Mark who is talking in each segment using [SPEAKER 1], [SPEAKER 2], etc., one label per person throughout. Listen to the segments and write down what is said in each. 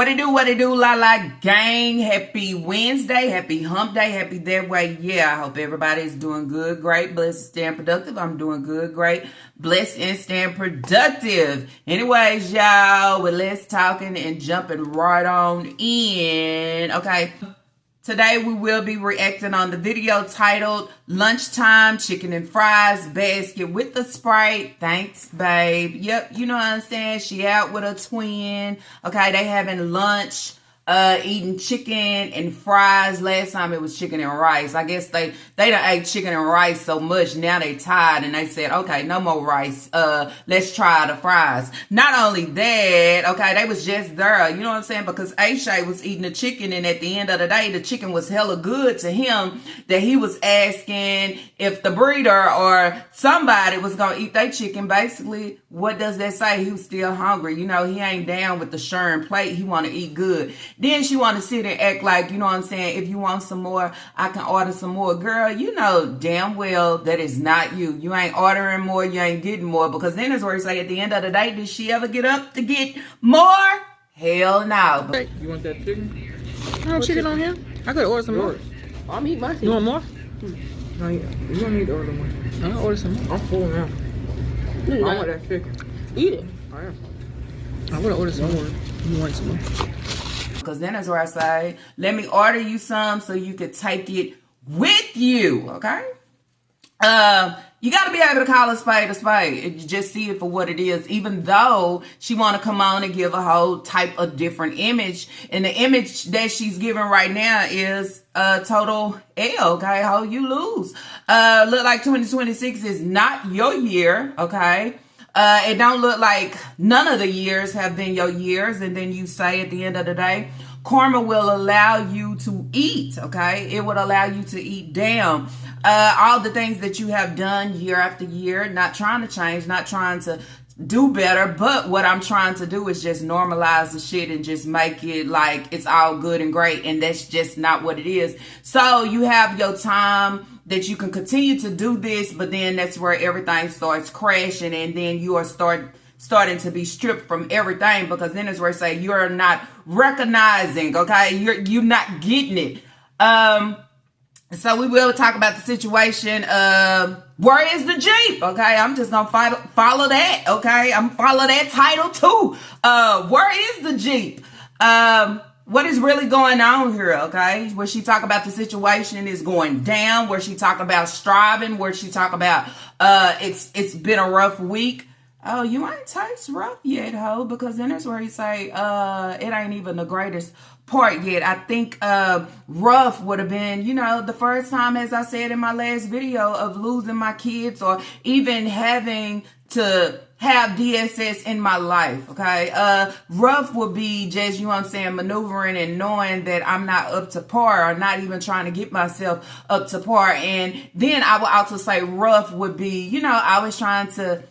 [SPEAKER 1] What it do, la la gang. Happy Wednesday, happy hump day, happy that way. Yeah, I hope everybody is doing good, great, blessed, staying productive. I'm doing good, great, blessed, and staying productive. Anyways, y'all, well, let's talking and jumping right on in. Okay. Today we will be reacting on the video titled Lunchtime Chicken and Fries Basket with the Sprite. Thanks, babe. Yep, you know what I'm saying? She out with a twin. Okay, they having lunch, eating chicken and fries. Last time it was chicken and rice. I guess they done ate chicken and rice so much, now they tired and they said, okay, no more rice. Let's try the fries. Not only that, okay, they was just there, you know what I'm saying? Because Aisha was eating the chicken, and at the end of the day, the chicken was hella good to him that he was asking if the breeder or somebody was gonna eat their chicken. Basically, what does that say? He was still hungry. You know, he ain't down with the sharing plate. He want to eat good. Then she want to sit and act like, you know what I'm saying, if you want some more, I can order some more. Girl, you know damn well that is not you. You ain't ordering more, you ain't getting more. Because then it's where it's like, at the end of the day, did she ever get up to get more? Hell no.
[SPEAKER 2] Hey, you want that chicken?
[SPEAKER 3] No chicken on here? I could order some more.
[SPEAKER 2] I'm eating my chicken.
[SPEAKER 3] You want more?
[SPEAKER 2] No, you don't need to order more.
[SPEAKER 3] I'll order some more.
[SPEAKER 2] I'm full now. I want that chicken.
[SPEAKER 3] Eat it.
[SPEAKER 2] I am.
[SPEAKER 3] I want to order some more. You want some more?
[SPEAKER 1] Because then that's where I say, let me order you some so you could take it with you, okay? You got to be able to call a spade and you just see it for what it is, even though she want to come on and give a whole type of different image. And the image that she's giving right now is total L, okay? How you lose. Look like 2026 is not your year, okay? It don't look like none of the years have been your years. And then you say at the end of the day, karma will allow you to eat, okay? It would allow you to eat down. All the things that you have done year after year, not trying to change, not trying to do better, but what I'm trying to do is just normalize the shit and just make it like it's all good and great, and that's just not what it is. So you have your time that you can continue to do this, but then that's where everything starts crashing, and then you are starting to be stripped from everything, because then it's where I say you're not recognizing, okay? You're not getting it. So we will talk about the situation of where is the Jeep, okay? I'm just gonna follow that, okay? I'm follow that title too. Where is the Jeep? What is really going on here, okay? Where she talk about the situation is going down, where she talk about striving, where she talk about it's been a rough week. Oh, you ain't taste rough yet, ho, because then that's where he say it ain't even the greatest part yet. I think rough would have been, you know, the first time, as I said in my last video, of losing my kids or even having to have DSS in my life, okay? Rough would be just, you know what I'm saying, maneuvering and knowing that I'm not up to par, or not even trying to get myself up to par. And then I would also say rough would be, you know, I was trying to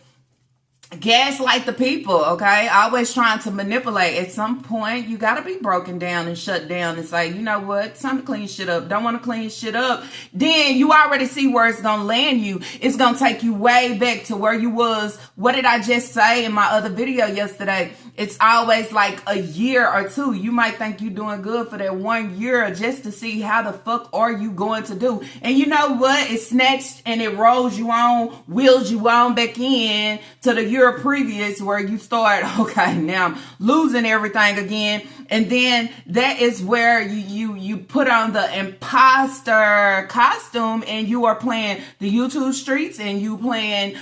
[SPEAKER 1] gaslight the people, okay? Always trying to manipulate. At some point, you got to be broken down and shut down and say, you know what? Time to clean shit up. Don't want to clean shit up. Then you already see where it's going to land you. It's going to take you way back to where you was. What did I just say in my other video yesterday? It's always like a year or two. You might think you're doing good for that 1 year just to see how the fuck are you going to do. And you know what? It snatched and it rolls you on, wheels you on back in to the year previous, where you start, okay, now I'm losing everything again. And then that is where you put on the imposter costume, and you are playing the YouTube streets, and you playing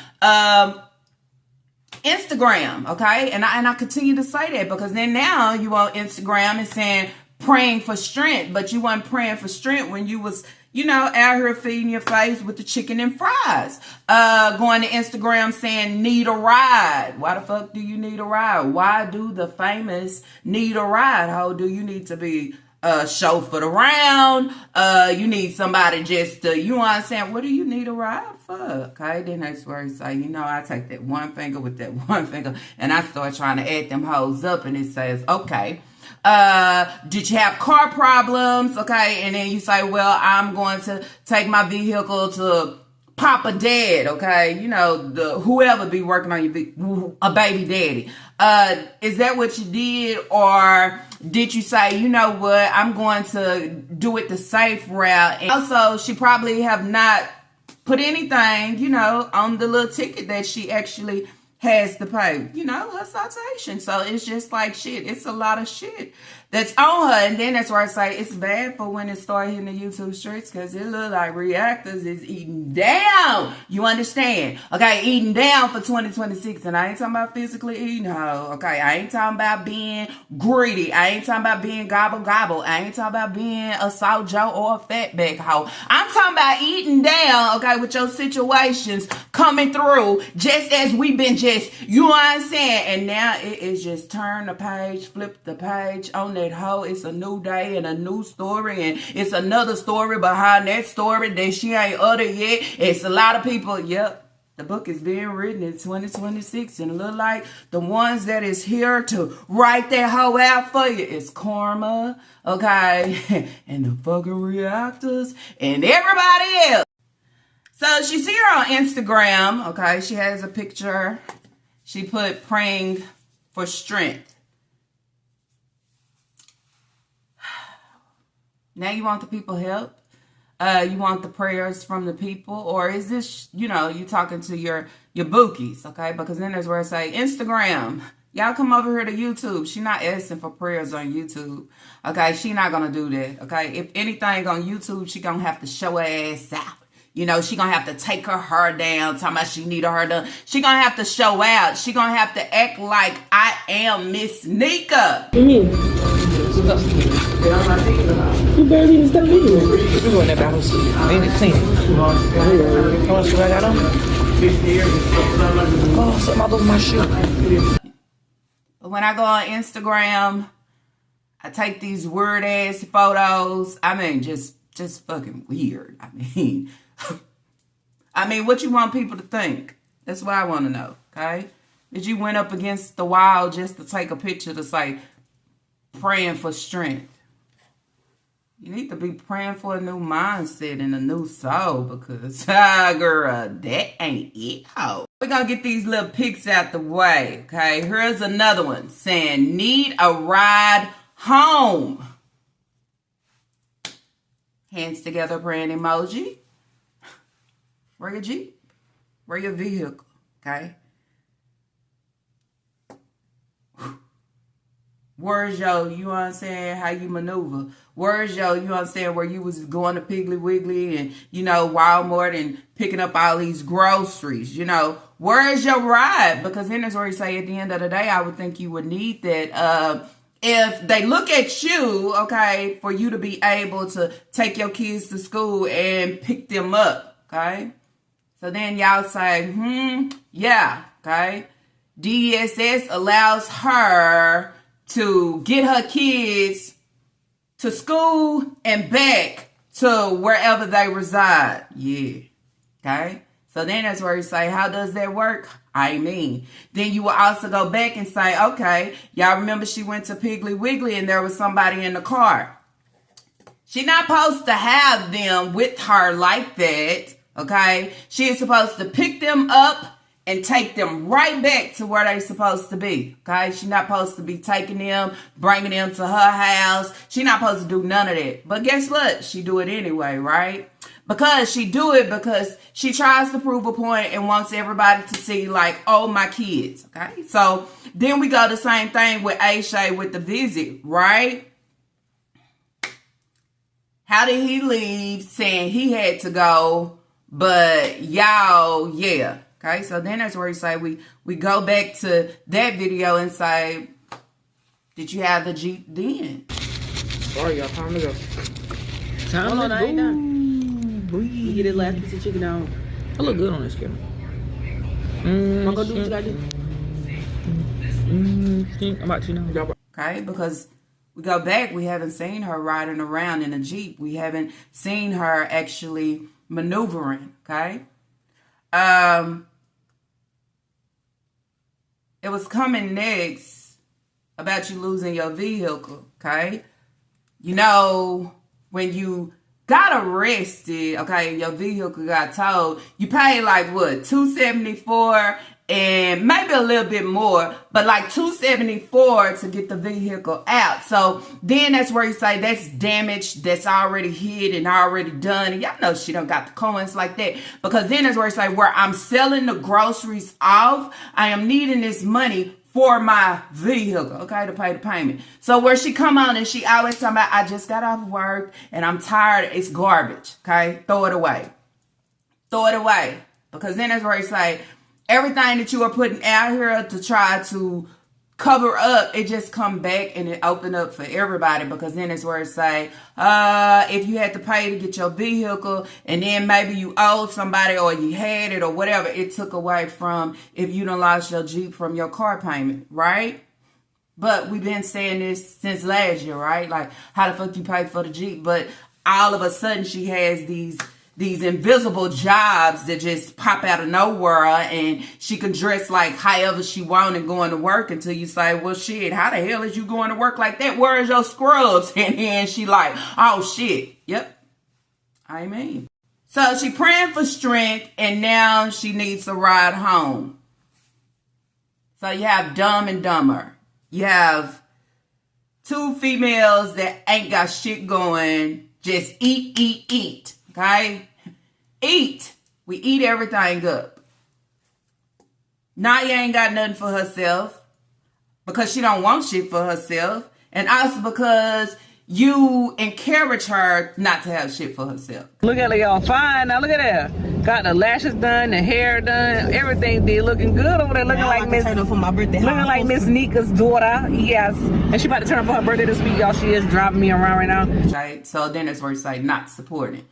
[SPEAKER 1] Instagram, okay? And I continue to say that, because then now you on Instagram and saying praying for strength, but you weren't praying for strength when you was, you know, out here feeding your face with the chicken and fries. Going to Instagram saying need a ride. Why the fuck do you need a ride? Why do the famous need a ride? How do you need to be chauffeured around? You need somebody just to, you know what I'm saying? What do you need a ride for? Okay, then that's where he say, you know, I take that one finger with that one finger, and I start trying to add them hoes up, and it says, okay, did you have car problems? Okay. And then you say, well, I'm going to take my vehicle to Papa Dad. Okay. You know, whoever be working on a baby daddy. Is that what you did? Or did you say, you know what, I'm going to do it the safe route? And also, she probably have not put anything, you know, on the little ticket that she actually has to pay, you know, her citation. So it's just like shit. It's a lot of shit that's on her. And then that's where I say it's bad for when it started hitting the YouTube streets, because it look like reactors is eating down. You understand? Okay, eating down for 2026. And I ain't talking about physically eating, ho. Okay, I ain't talking about being greedy. I ain't talking about being gobble gobble. I ain't talking about being a South Joe or a fatback hoe. I'm talking about eating down, okay, with your situations coming through just as we've been you know what I'm saying? And now it is just turn the page, flip the page on that hoe. It's a new day and a new story, and it's another story behind that story that she ain't uttered yet. It's a lot of people, yep, the book is being written in 2026, and it look like the ones that is here to write that hoe out for you is Karma, okay, and the fucking reactors and everybody else. So she see her on Instagram, okay? She has a picture. She put praying for strength. Now you want the people help? You want the prayers from the people? Or is this, you know, you talking to your bookies, okay? Because then there's where I say, Instagram, y'all come over here to YouTube. She not asking for prayers on YouTube, okay? She not going to do that, okay? If anything on YouTube, she going to have to show her ass out. You know, she gonna have to take her hair down, talking about she need her hair done. She gonna have to show out. She gonna have to act like I am Miss Nika.
[SPEAKER 3] You barely even stop leaving. We go in that house. I ain't clean. You want to see what I got on? Oh, something all over my shoe.
[SPEAKER 1] But when I go on Instagram, I take these weird ass photos. I mean, just fucking weird. I mean, what you want people to think? That's what I want to know, okay? That you went up against the wall just to take a picture to say, praying for strength. You need to be praying for a new mindset and a new soul, because, girl, that ain't it, ho. We're going to get these little pics out the way, okay? Here's another one saying, need a ride home. Hands together praying emoji. Where your Jeep? Where your vehicle? Okay. Where's your, you know what I'm saying, how you maneuver? Where's your, you know what I'm saying, where you was going to Piggly Wiggly and, you know, Walmart and picking up all these groceries, you know? Where's your ride? Because then that's where you say at the end of the day, I would think you would need that. If they look at you, okay, for you to be able to take your kids to school and pick them up, okay? So then y'all say, yeah, okay? DSS allows her to get her kids to school and back to wherever they reside. Yeah, okay? So then that's where you say, how does that work? I mean, then you will also go back and say, okay, y'all remember she went to Piggly Wiggly and there was somebody in the car. She not supposed to have them with her like that, okay? She is supposed to pick them up and take them right back to where they supposed to be, okay? She not supposed to be taking them, bringing them to her house. She not supposed to do none of that. But guess what? She do it anyway, right? Because she do it because she tries to prove a point and wants everybody to see like, oh, my kids, okay? So then we go the same thing with Aisha with the visit, right? How did he leave saying he had to go, but y'all, yeah. Okay, so then that's where you say we go back to that video and say, did you have the Jeep then?
[SPEAKER 2] Sorry, y'all. Time to go.
[SPEAKER 3] Hold on, I ain't done.
[SPEAKER 2] You get this last piece of chicken down.
[SPEAKER 3] I look good on this camera.
[SPEAKER 2] I'm gonna do what you gotta do.
[SPEAKER 3] I'm about to know.
[SPEAKER 1] Okay, because we go back, we haven't seen her riding around in a Jeep. We haven't seen her actually maneuvering, okay? It was coming next about you losing your vehicle, okay? You know, when you got arrested, okay, your vehicle got towed, you paid like what, $274, and maybe a little bit more, but like $274 to get the vehicle out. So then that's where you say that's damage that's already hit and already done. And y'all know she don't got the coins like that, because then that's where you say where I'm selling the groceries off, I am needing this money for my vehicle, okay, to pay the payment. So where she come on and she always talking about, I just got off work and I'm tired, it's garbage, okay? Throw it away. Throw it away. Because then that's where you say, everything that you are putting out here to try to cover up, it just come back and it open up for everybody. Because then it's where it say, if you had to pay to get your vehicle and then maybe you owed somebody or you had it or whatever, it took away from if you done lost your Jeep from your car payment, right? But we've been saying this since last year, right? Like, how the fuck you pay for the Jeep? But all of a sudden she has these invisible jobs that just pop out of nowhere, and she can dress like however she want and going to work until you say, well, shit, how the hell is you going to work like that? Where is your scrubs? And then she like, oh, shit. Yep. I mean. So she praying for strength, and now she needs a ride home. So you have Dumb and Dumber. You have two females that ain't got shit going. Just eat. Okay? Eat. We eat everything up. Naya ain't got nothing for herself because she don't want shit for herself. And also because you encourage her not to have shit for herself.
[SPEAKER 3] Look at her, y'all. Fine. Now look at that. Got the lashes done, the hair done, everything did. Looking good over there. Looking like Miss.
[SPEAKER 2] Turn up for my birthday.
[SPEAKER 3] Looking like Miss Nika's daughter. Yes. And she about to turn up for her birthday this week, y'all. She is driving me around right now.
[SPEAKER 1] Okay. So then that's where you say not supporting.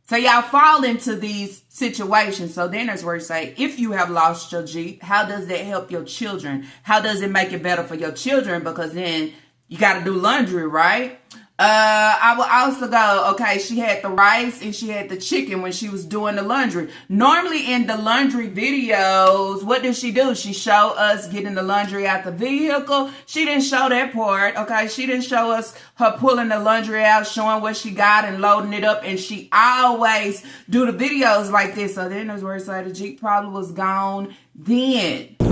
[SPEAKER 1] So y'all fall into these situations. So then that's where you say, if you have lost your Jeep, how does that help your children? How does it make it better for your children? Because then you got to do laundry, right? I will also go, okay, she had the rice and she had the chicken when she was doing the laundry. Normally in the laundry videos, what does she do? She show us getting the laundry out the vehicle. She didn't show that part, okay? She didn't show us her pulling the laundry out, showing what she got and loading it up. And she always do the videos like this. So then there's where it's like the Jeep probably was gone then.
[SPEAKER 2] But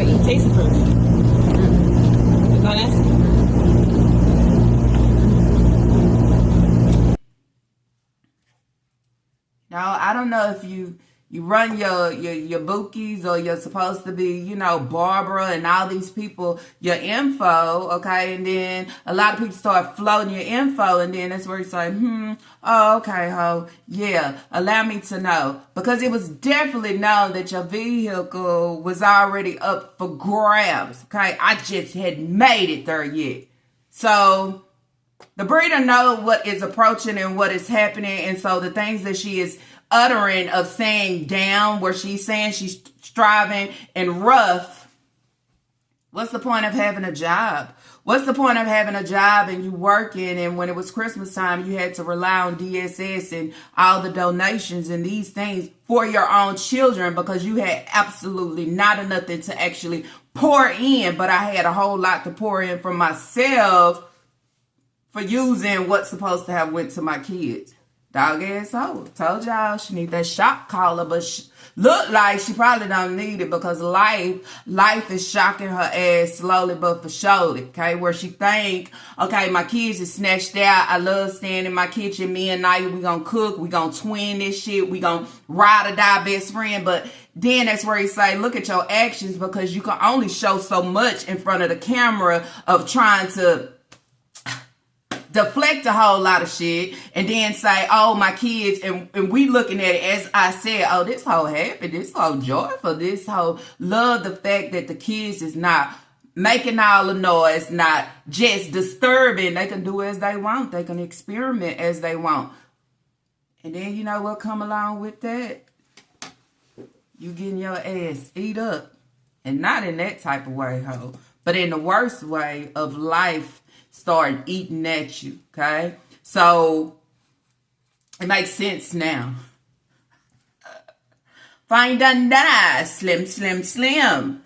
[SPEAKER 2] eat taste it first. It's not nasty.
[SPEAKER 1] Now, I don't know if you run your bookies or you're supposed to be, you know, Barbara and all these people, your info, okay? And then a lot of people start floating your info, and then that's where you say, oh, okay, ho, yeah, allow me to know. Because it was definitely known that your vehicle was already up for grabs, okay? I just hadn't made it there yet. So the breeder knows what is approaching and what is happening. And so the things that she is uttering of saying down, where she's saying she's striving and rough, what's the point of having a job? What's the point of having a job and you working, and when it was Christmas time, you had to rely on DSS and all the donations and these things for your own children because you had absolutely not enough to actually pour in, but I had a whole lot to pour in for myself for using what's supposed to have went to my kids. Dog ass hoe. Told y'all she need that shock collar, but look like she probably don't need it because life is shocking her ass slowly but for surely. Okay, where she think, okay, my kids is snatched out. I love staying in my kitchen. Me and Naya, we gonna cook. We gonna twin this shit. We gonna ride or die best friend. But then that's where he say, look at your actions, because you can only show so much in front of the camera of trying to deflect a whole lot of shit and then say, oh, my kids, and we looking at it as I said, oh, this whole happy, this whole joyful, this whole love the fact that the kids is not making all the noise, not just disturbing. They can do as they want. They can experiment as they want. And then you know what come along with that? You getting your ass eat up. And not in that type of way, ho, but in the worst way of life start eating at you, okay? So it makes sense now. Fine done done, slim.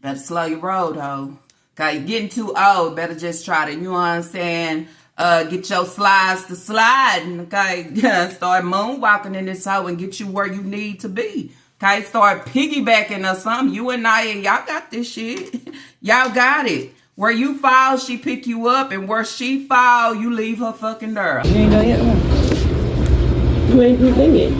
[SPEAKER 1] Better slow your road, ho. Okay, you're getting too old. Better just try to, you know what I'm saying? Get your slides to sliding, okay? Start moonwalking in this hoe and get you where you need to be. Okay, start piggybacking or something. You and Naya, y'all got this shit. Y'all got it. Where you fall, she pick you up, and where she fall, you leave her fucking there.
[SPEAKER 2] You ain't done yet?
[SPEAKER 3] You ain't thinking.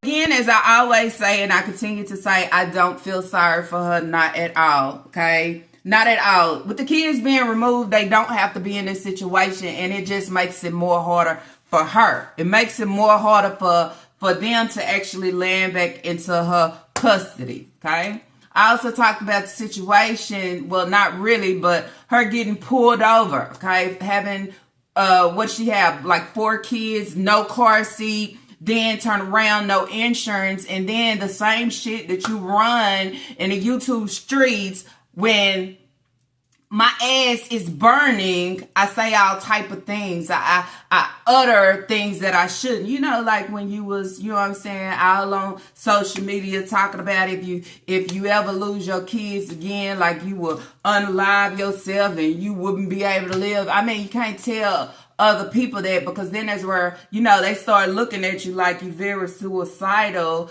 [SPEAKER 1] Again, as I always say, and I continue to say, I don't feel sorry for her, not at all, okay? Not at all. With the kids being removed, they don't have to be in this situation, and it just makes it more harder for her. It makes it more harder for them to actually land back into her custody, okay? I also talked about the situation, well, not really, but her getting pulled over, okay? Having, what she have, like 4 kids, no car seat, then turn around, no insurance, and then the same shit that you run in the YouTube streets when my ass is burning, I say all type of things. I utter things that I shouldn't. You know, like when you was, you know what I'm saying, all on social media talking about if you ever lose your kids again, like you will unalive yourself and you wouldn't be able to live. I mean, you can't tell other people that, because then that's where, you know, they start looking at you like you very suicidal,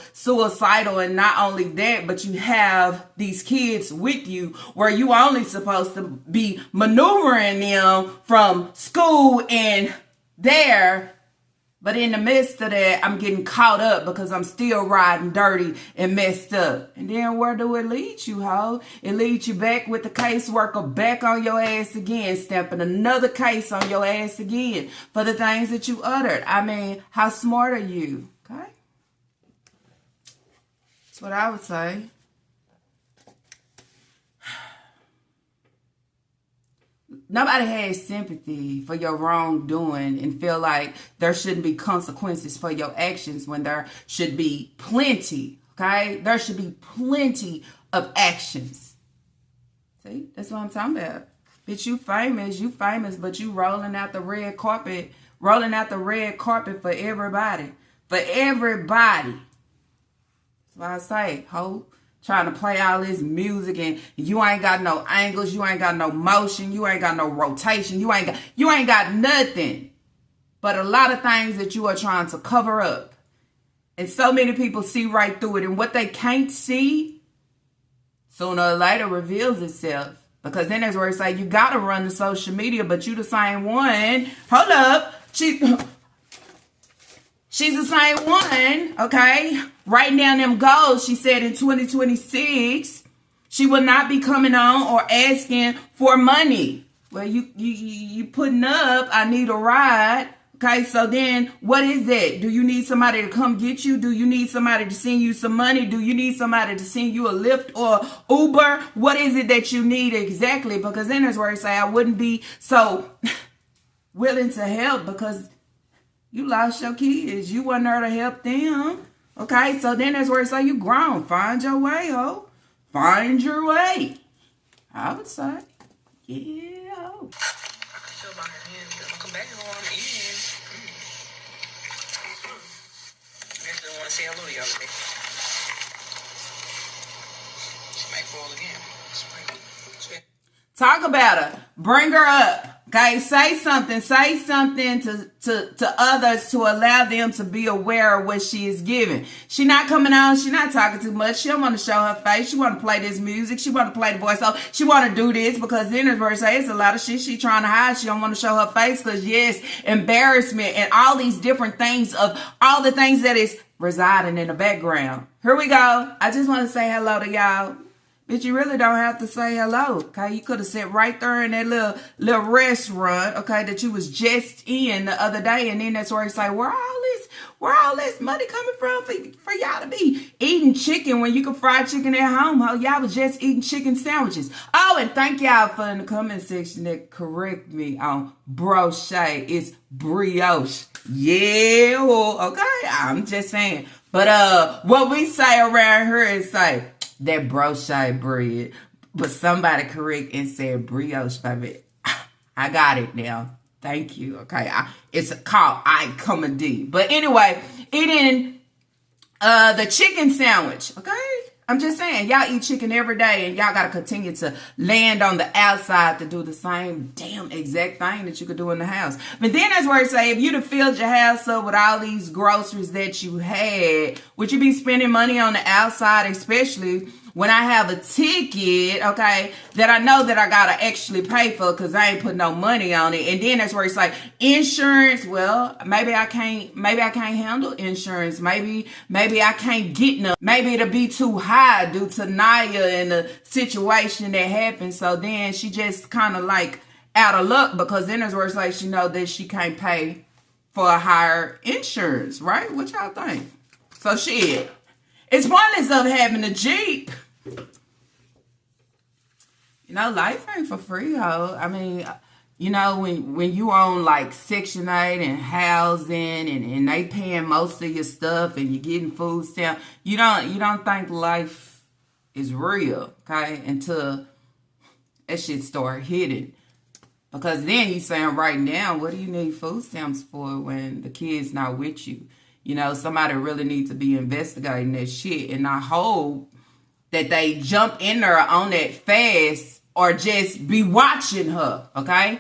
[SPEAKER 1] and not only that, but you have these kids with you where you only supposed to be maneuvering them from school and there. But in the midst of that, I'm getting caught up because I'm still riding dirty and messed up. And then where do it lead you, ho? It leads you back with the caseworker back on your ass again, stamping another case on your ass again for the things that you uttered. I mean, how smart are you? Okay? That's what I would say. Nobody has sympathy for your wrongdoing and feel like there shouldn't be consequences for your actions when there should be plenty, okay? There should be plenty of actions. See, that's what I'm talking about. Bitch, you famous, but you rolling out the red carpet for everybody. For everybody. That's why I say, ho. Trying to play all this music and you ain't got no angles, you ain't got no motion, you ain't got no rotation, you ain't got nothing but a lot of things that you are trying to cover up. And so many people see right through it, and what they can't see sooner or later reveals itself. Because then that's where it's like you gotta run the social media, but you the same one. Hold up. She's the same one, okay? Writing down them goals. She said in 2026, she will not be coming on or asking for money. Well, you putting up, I need a ride. Okay, so then what is that? Do you need somebody to come get you? Do you need somebody to send you some money? Do you need somebody to send you a Lyft or Uber? What is it that you need exactly? Because then there's where I say I wouldn't be so willing to help because you lost your kids. You wasn't there to help them. Okay, so then that's where it's like you grown. Find your way, ho. Find your way. I would say. Yeah, ho.
[SPEAKER 2] I can feel my hands. I'm gonna come back home. I'm eating. I actually want to say hello to y'all today. She might fall again.
[SPEAKER 1] Talk about her. Bring her up. Okay, say something to others to allow them to be aware of what she is giving. She not coming on, she not talking too much. She don't want to show her face. She want to play this music. She want to play the voice. So she want to do this because then it's a lot of shit she trying to hide. She don't want to show her face because yes, embarrassment and all these different things of all the things that is residing in the background. Here we go. I just want to say hello to y'all. Bitch, you really don't have to say hello, okay? You could have sat right there in that little restaurant, okay, that you was just in the other day, and then that's where you say, where all this money coming from for y'all to be eating chicken when you can fry chicken at home, ho? Y'all was just eating chicken sandwiches. Oh, and thank y'all for in the comment section that correct me on broche. It's brioche. Yeah, okay, I'm just saying. But what we say around here is say, that broche bread, but somebody correct and said brioche, baby. I got it now. Thank you. Okay, it's called I comedy. But anyway, eating the chicken sandwich. Okay, I'm just saying, y'all eat chicken every day and y'all got to continue to land on the outside to do the same damn exact thing that you could do in the house. But then that's where it say, if you'd have filled your house up with all these groceries that you had, would you be spending money on the outside, especially when I have a ticket, okay, that I know that I got to actually pay for because I ain't put no money on it. And then that's where it's like insurance. Well, maybe I can't handle insurance. Maybe I can't get none. Maybe it'll be too high due to Naya and the situation that happened. So then she just kind of like out of luck because then that's where it's like she know that she can't pay for a higher insurance, right? What y'all think? So shit. It's pointless of having a Jeep. You know, life ain't for free, ho. I mean, you know, when you own like Section 8 and housing and they paying most of your stuff and you're getting food stamps, you don't think life is real, okay? Until that shit start hitting. Because then you saying right now, what do you need food stamps for when the kid's not with you? You know, somebody really needs to be investigating that shit. And I hope that they jump in there on that fast or just be watching her, okay?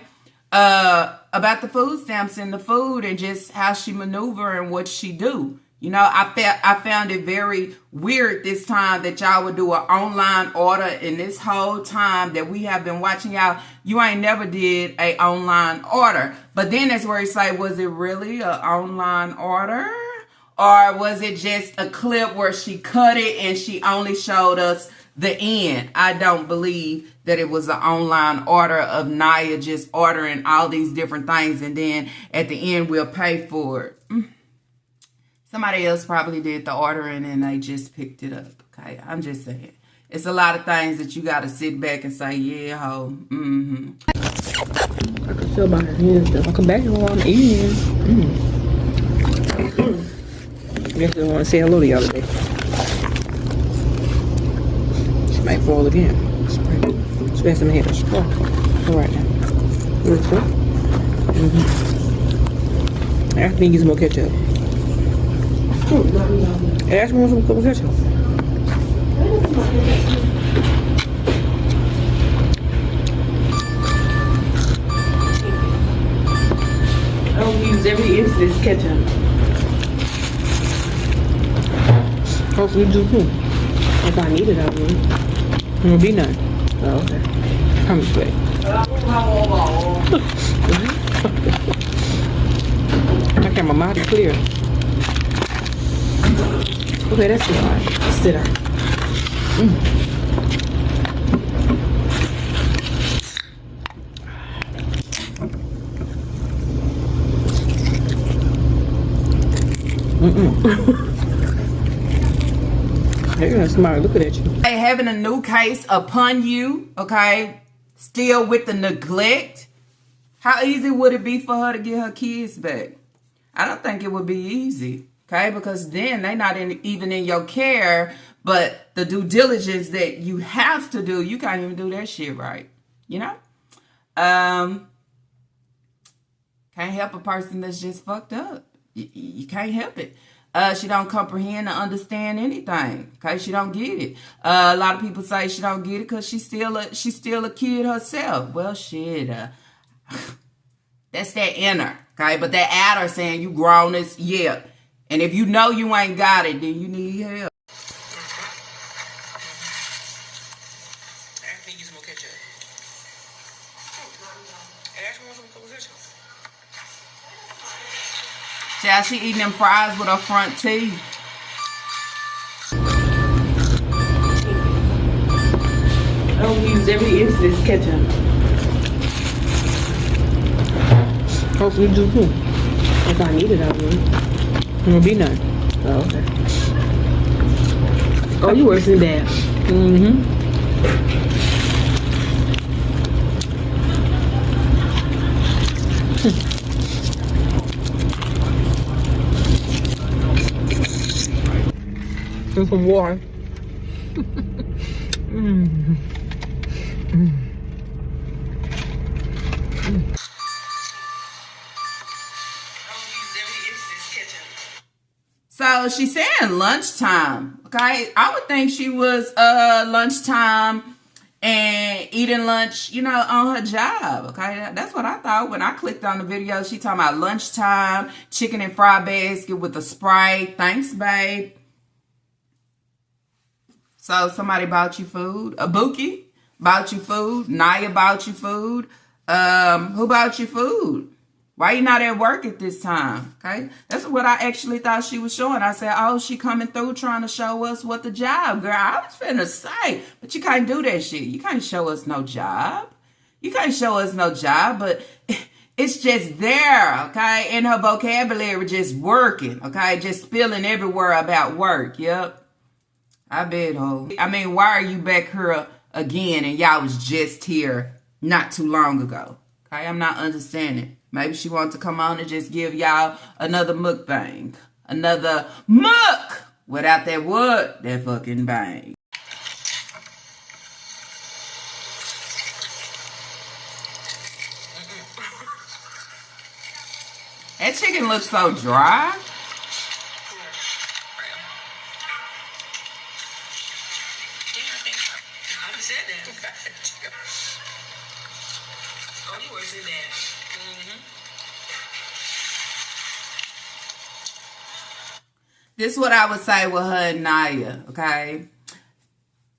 [SPEAKER 1] About the food stamps and the food and just how she maneuver and what she do. You know, I found it very weird this time that y'all would do an online order, and this whole time that we have been watching y'all, you ain't never did a online order. But then that's where it's like, was it really an online order? Or was it just a clip where she cut it and she only showed us the end? I don't believe that it was an online order of Naya just ordering all these different things and then at the end we'll pay for it. Somebody else probably did the ordering and they just picked it up. Okay, I'm just saying. It's a lot of things that you got to sit back and say, yeah, ho.
[SPEAKER 2] I can feel my hands. If I come back here while I'm eating. I guess I want to say hello to y'all today. She might fall again. Spend some hairs. All right now. I think he's more ketchup. Ask me some couple ketchup. I don't use every inch this ketchup. Hopefully you do too. If I need it, I will. There will be none. Oh, okay. Promise way. I got my mouth clear. Okay, that's it. All right. Sit down. Hey, somebody looking at you.
[SPEAKER 1] Hey, having a new case upon you, okay? Still with the neglect. How easy would it be for her to get her kids back? I don't think it would be easy, okay? Because then they're not even in your care, but the due diligence that you have to do, you can't even do that shit right, you know? Can't help a person that's just fucked up. You can't help it. She don't comprehend or understand anything. Okay, she don't get it. A lot of people say she don't get it because she's still a kid herself. Well, shit, that's that inner. Okay, but that outer saying you grown as yeah. And if you know you ain't got it, then you need help. Child, she eating them fries with her front teeth.
[SPEAKER 2] I don't use every inch this ketchup. Hopefully you do too. If I need it, I will. There will be none. Oh, okay. Oh, you worse than that. And some water.
[SPEAKER 1] So So she's saying lunchtime. Okay. I would think she was lunchtime and eating lunch, you know, on her job. Okay. That's what I thought when I clicked on the video. She talking about lunchtime, chicken and fry basket with a Sprite. Thanks, babe. So somebody bought you food. Abuki bought you food. Naya bought you food. Who bought you food? Why you not at work at this time? Okay. That's what I actually thought she was showing. I said, oh, she coming through trying to show us what the job, girl. I was finna say, but you can't do that shit. You can't show us no job. You can't show us no job, but it's just there, okay? And her vocabulary just working, okay? Just spilling everywhere about work. Yep. I bet, ho. I mean, why are you back here again and y'all was just here not too long ago? Okay, I'm not understanding. Maybe she wants to come on and just give y'all another mukbang. Another muk without that what? That fucking bang. That chicken looks so dry. This is what I would say with her and Naya, okay?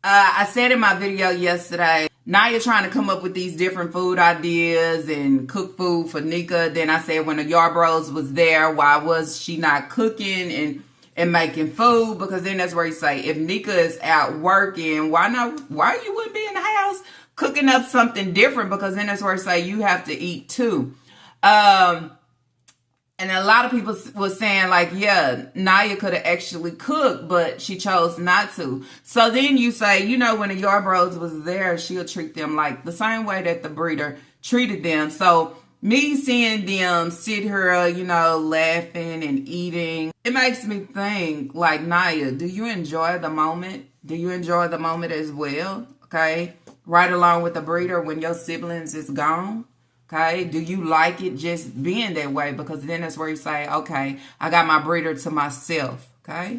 [SPEAKER 1] I said in my video yesterday, Naya trying to come up with these different food ideas and cook food for Nika. Then I said when the Yarbrough was there, why was she not cooking and making food? Because then that's where you say, if Nika is out working, why you wouldn't be in the house cooking up something different? Because then that's where you say you have to eat too. And a lot of people was saying like, yeah, Naya could have actually cooked, but she chose not to. So then you say, you know, when the Yarbrough was there, she'll treat them like the same way that the breeder treated them. So me seeing them sit here, you know, laughing and eating, it makes me think like, Naya, do you enjoy the moment? Do you enjoy the moment as well? Okay. Right along with the breeder when your siblings is gone. Okay, do you like it just being that way? Because then that's where you say, okay, I got my breeder to myself. Okay,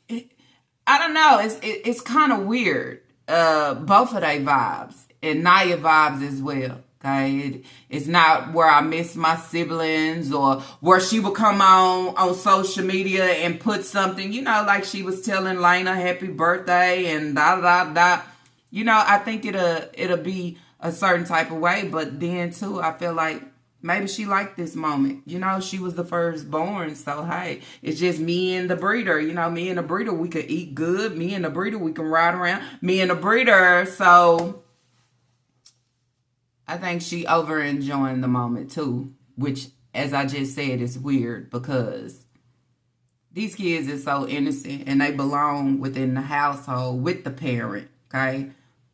[SPEAKER 1] I don't know. It's kind of weird. Both of their vibes and Naya vibes as well. Okay, it's not where I miss my siblings or where she would come on social media and put something, you know, like she was telling Lena happy birthday and da da da. You know, I think it'll be a certain type of way, but then too, I feel like maybe she liked this moment. You know, she was the firstborn, so hey, it's just me and the breeder. You know, me and the breeder, we could eat good. Me and the breeder, we can ride around. Me and the breeder, so I think she over enjoying the moment too, which, as I just said, is weird because these kids are so innocent and they belong within the household with the parent, okay?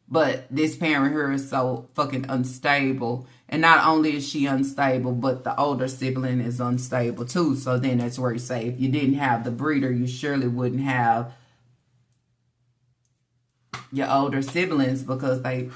[SPEAKER 1] But this parent here is so fucking unstable. And not only is she unstable, but the older sibling is unstable too. So then that's where you say, if you didn't have the breeder, you surely wouldn't have your older siblings because they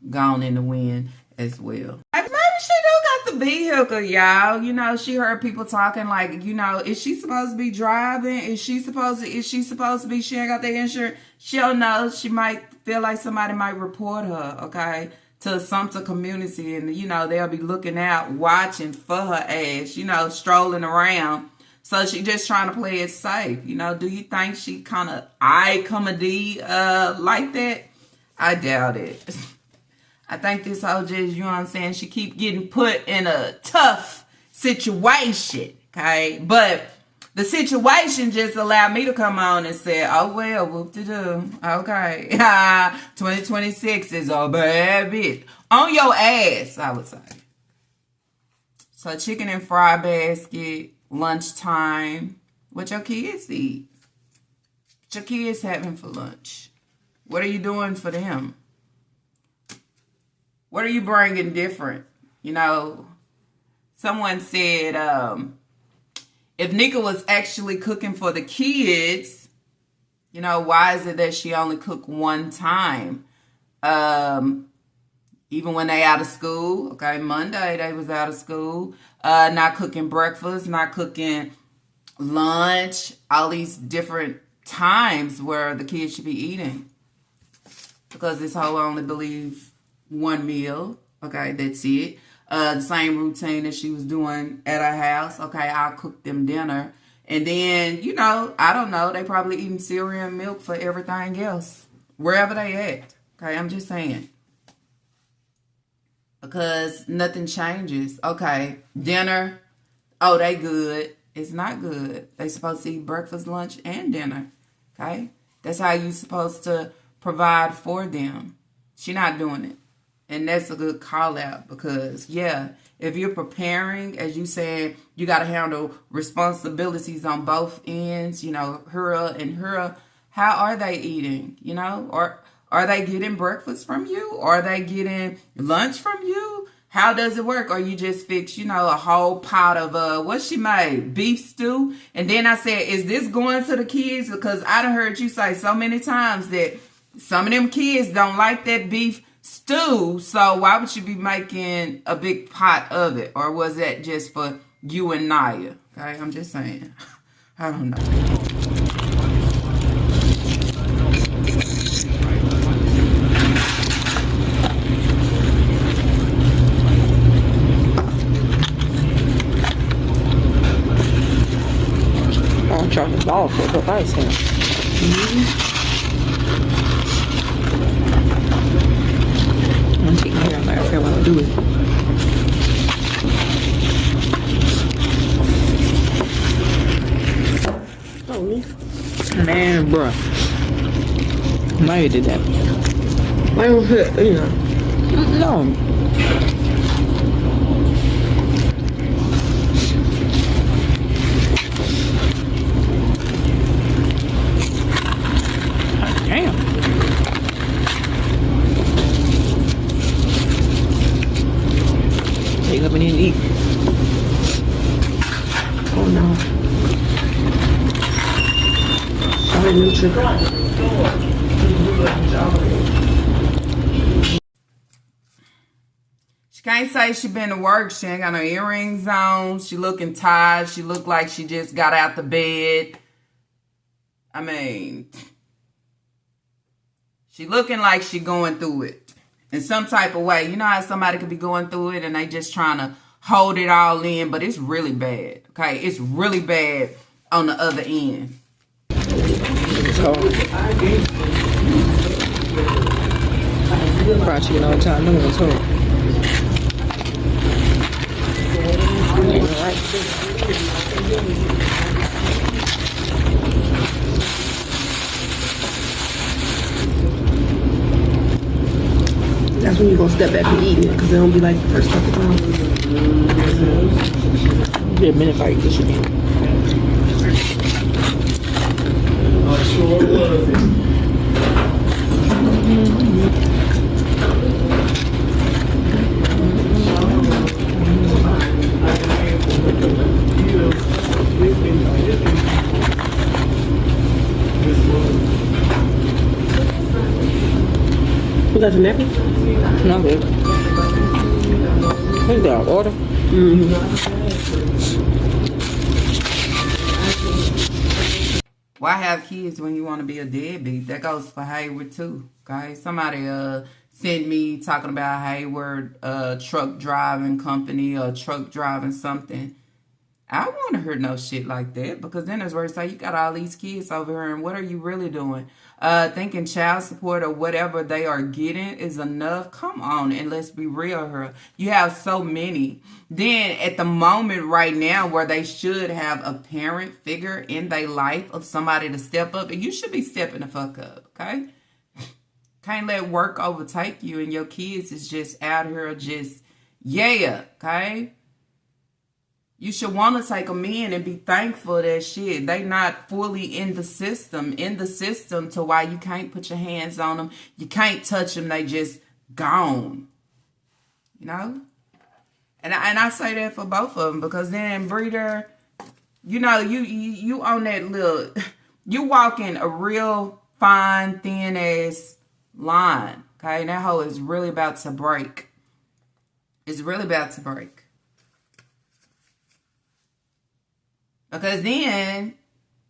[SPEAKER 1] gone in the wind as well. Maybe she do got the vehicle, y'all. You know, she heard people talking like, you know, is she supposed to be driving? Is she supposed to be, she ain't got the insurance? She don't know. She might feel like somebody might report her, okay, to Sumter community. And, you know, they'll be looking out, watching for her ass, you know, strolling around. So she just trying to play it safe. You know, do you think she kind of comedy like that? I doubt it. I think this whole just, you know what I'm saying, she keep getting put in a tough situation, okay? But the situation just allowed me to come on and say, oh, well, whoop-de-doo. Okay. 2026 is a bad bitch. On your ass, I would say. So chicken and fry basket, lunchtime. What your kids eat? What your kids having for lunch? What are you doing for them? What are you bringing different? You know, someone said, if Nika was actually cooking for the kids, you know, why is it that she only cooked one time? Even when they out of school, okay, Monday they was out of school, not cooking breakfast, not cooking lunch, all these different times where the kids should be eating. Because this whole only believe one meal. Okay, that's it. The same routine that she was doing at her house. Okay, I'll cook them dinner. And then, you know, I don't know, they probably eating cereal and milk for everything else. Wherever they at. Okay, I'm just saying. Because nothing changes. Okay, dinner. Oh, they good. It's not good. They supposed to eat breakfast, lunch, and dinner. Okay? That's how you supposed to provide for them. She not doing it. And that's a good call out because, yeah, if you're preparing, as you said, you got to handle responsibilities on both ends. You know, her and her. How are they eating? You know, or are they getting breakfast from you? Or are they getting lunch from you? How does it work? Or you just fix, you know, a whole pot of, what she made? Beef stew? And then I said, is this going to the kids? Because I done heard you say so many times that some of them kids don't like that beef stew. So why would you be making a big pot of it? Or was that just for you and Naya? Okay, I'm just saying. I don't know.
[SPEAKER 2] I'm trying to ball for the ice here. I'm taking care of my affair while I do it. Oh, me? Man, bruh. Maya did that. Why don't you know? No. Damn. Take up and eat. Oh no. Sorry, Nutri.
[SPEAKER 1] She can't say she been to work. She ain't got no earrings on. She looking tired. She look like she just got out the bed. I mean, she looking like she going through it in some type of way. You know how somebody could be going through it and they just trying to hold it all in, but it's really bad. Okay, it's really bad on the other end.
[SPEAKER 2] So, fried chicken all the time. No one's home.
[SPEAKER 3] That's when you gonna step back and eat it, because it don't be like the first couple times.
[SPEAKER 2] Be a minute if I eat this again.
[SPEAKER 3] You got your napkin?
[SPEAKER 2] Not good. What's that, order?
[SPEAKER 1] Why have kids when you want to be a deadbeat? That goes for Hayward too. Okay, somebody sent me talking about Hayward truck driving company or truck driving something. I don't want to hear no shit like that, because then there's where it's like, you got all these kids over here and what are you really doing? Thinking child support or whatever they are getting is enough? Come on, and let's be real here. You have so many. Then at the moment right now where they should have a parent figure in their life of somebody to step up, and you should be stepping the fuck up, okay? Can't let work overtake you and your kids is just out here just, yeah, okay? You should want to take them in and be thankful that shit, they not fully in the system to why you can't put your hands on them. You can't touch them. They just gone, you know? And I say that for both of them, because then Breeder, you know, you on that little, you walking a real fine, thin ass line, okay? And that hoe is really about to break. It's really about to break. Because then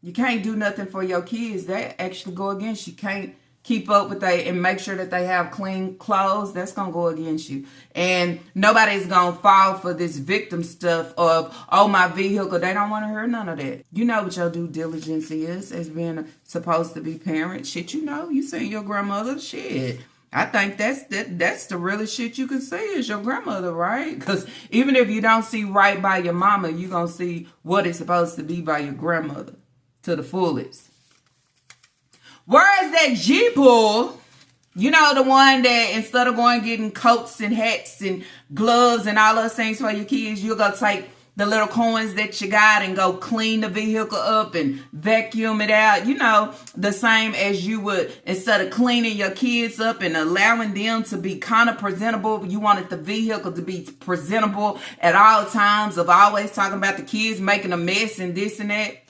[SPEAKER 1] you can't do nothing for your kids. That actually go against you. Can't keep up with they and make sure that they have clean clothes. That's going to go against you. And nobody's going to fall for this victim stuff of, oh, my vehicle. They don't want to hear none of that. You know what your due diligence is as being supposed to be parent. Shit, you know. You seen your grandmother. Shit. I think that's the realest shit you can see is your grandmother, right? Because even if you don't see right by your mama, you're going to see what it's supposed to be by your grandmother to the fullest. Whereas that G-Pull, you know, the one that instead of going getting coats and hats and gloves and all those things for your kids, you'll go take the little coins that you got and go clean the vehicle up and vacuum it out. You know, the same as you would, instead of cleaning your kids up and allowing them to be kind of presentable, you wanted the vehicle to be presentable at all times, of always talking about the kids making a mess and this and that.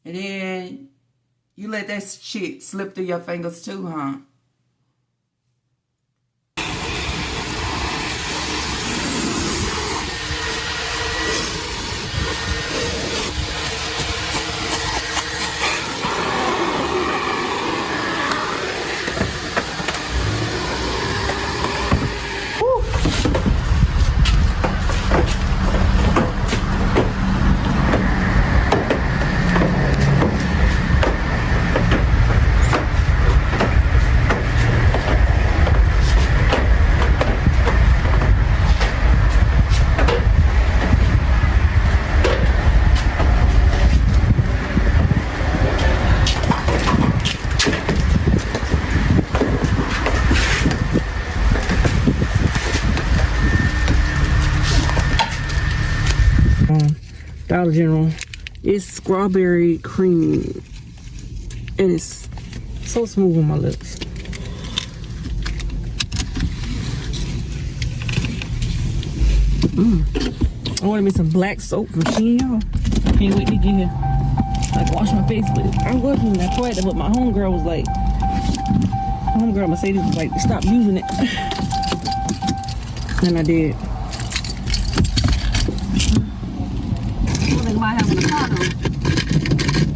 [SPEAKER 1] And then you let that shit slip through your fingers too, huh?
[SPEAKER 2] Dollar General. It's strawberry creamy, and it's so smooth on my lips. I wanted me some black soap from Shein, y'all. Can't wait to get here. Like wash my face with it. I was in that toilet, but my homegirl was like, Mercedes was like, stop using it. And I did.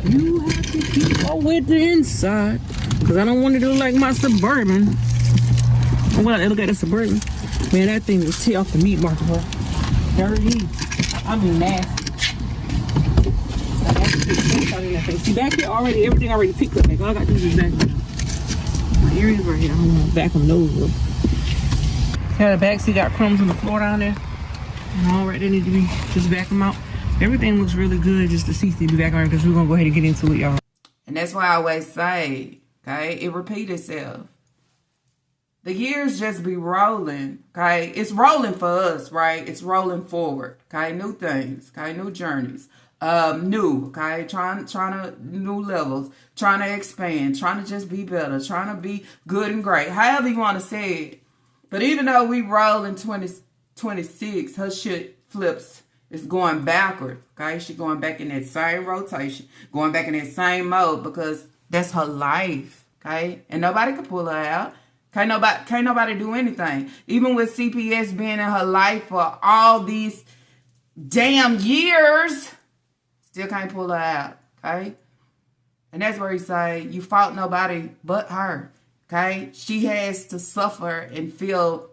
[SPEAKER 2] You have to keep up with the inside, because I don't want it to look like my Suburban. Well, look at the Suburban. Man, that thing was tear off the meat market, bro. Dirty. I mean nasty. See, back here already, everything already picked up. Like, all I got to do is back here. My earrings right here. I don't want to back them nose up. Yeah, the back seat got crumbs on the floor down there. And all right, they need to be just back them out. Everything looks really good, just the seats need to be back on, because we're going to go ahead and get into it, y'all.
[SPEAKER 1] And that's why I always say, okay, it repeats itself. The years just be rolling, okay? It's rolling for us, right? It's rolling forward, okay? New things, okay? New journeys. New, okay? Trying to, new levels. Trying to expand. Trying to just be better. Trying to be good and great. However you want to say it. But even though we roll in 2026, her shit flips. It's going backwards, okay? She's going back in that same rotation, going back in that same mode, because that's her life, okay? And nobody can pull her out. Can't nobody do anything. Even with CPS being in her life for all these damn years, still can't pull her out, okay? And that's where he say, you fought nobody but her, okay? She has to suffer and feel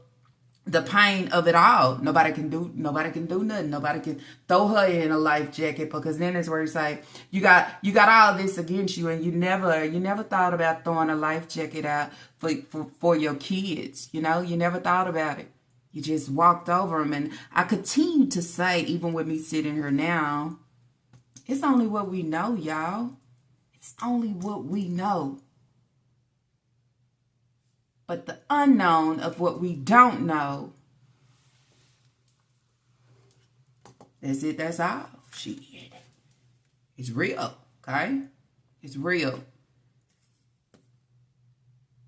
[SPEAKER 1] the pain of it all. Nobody can do nothing. Nobody can throw her in a life jacket, because then it's where it's like you got all this against you, and you never thought about throwing a life jacket out for your kids. You know, you never thought about it. You just walked over them. And I continue to say, even with me sitting here now, it's only what we know, y'all. It's only what we know. But the unknown of what we don't know, that's it, that's all. Shit. It's real, okay? It's real.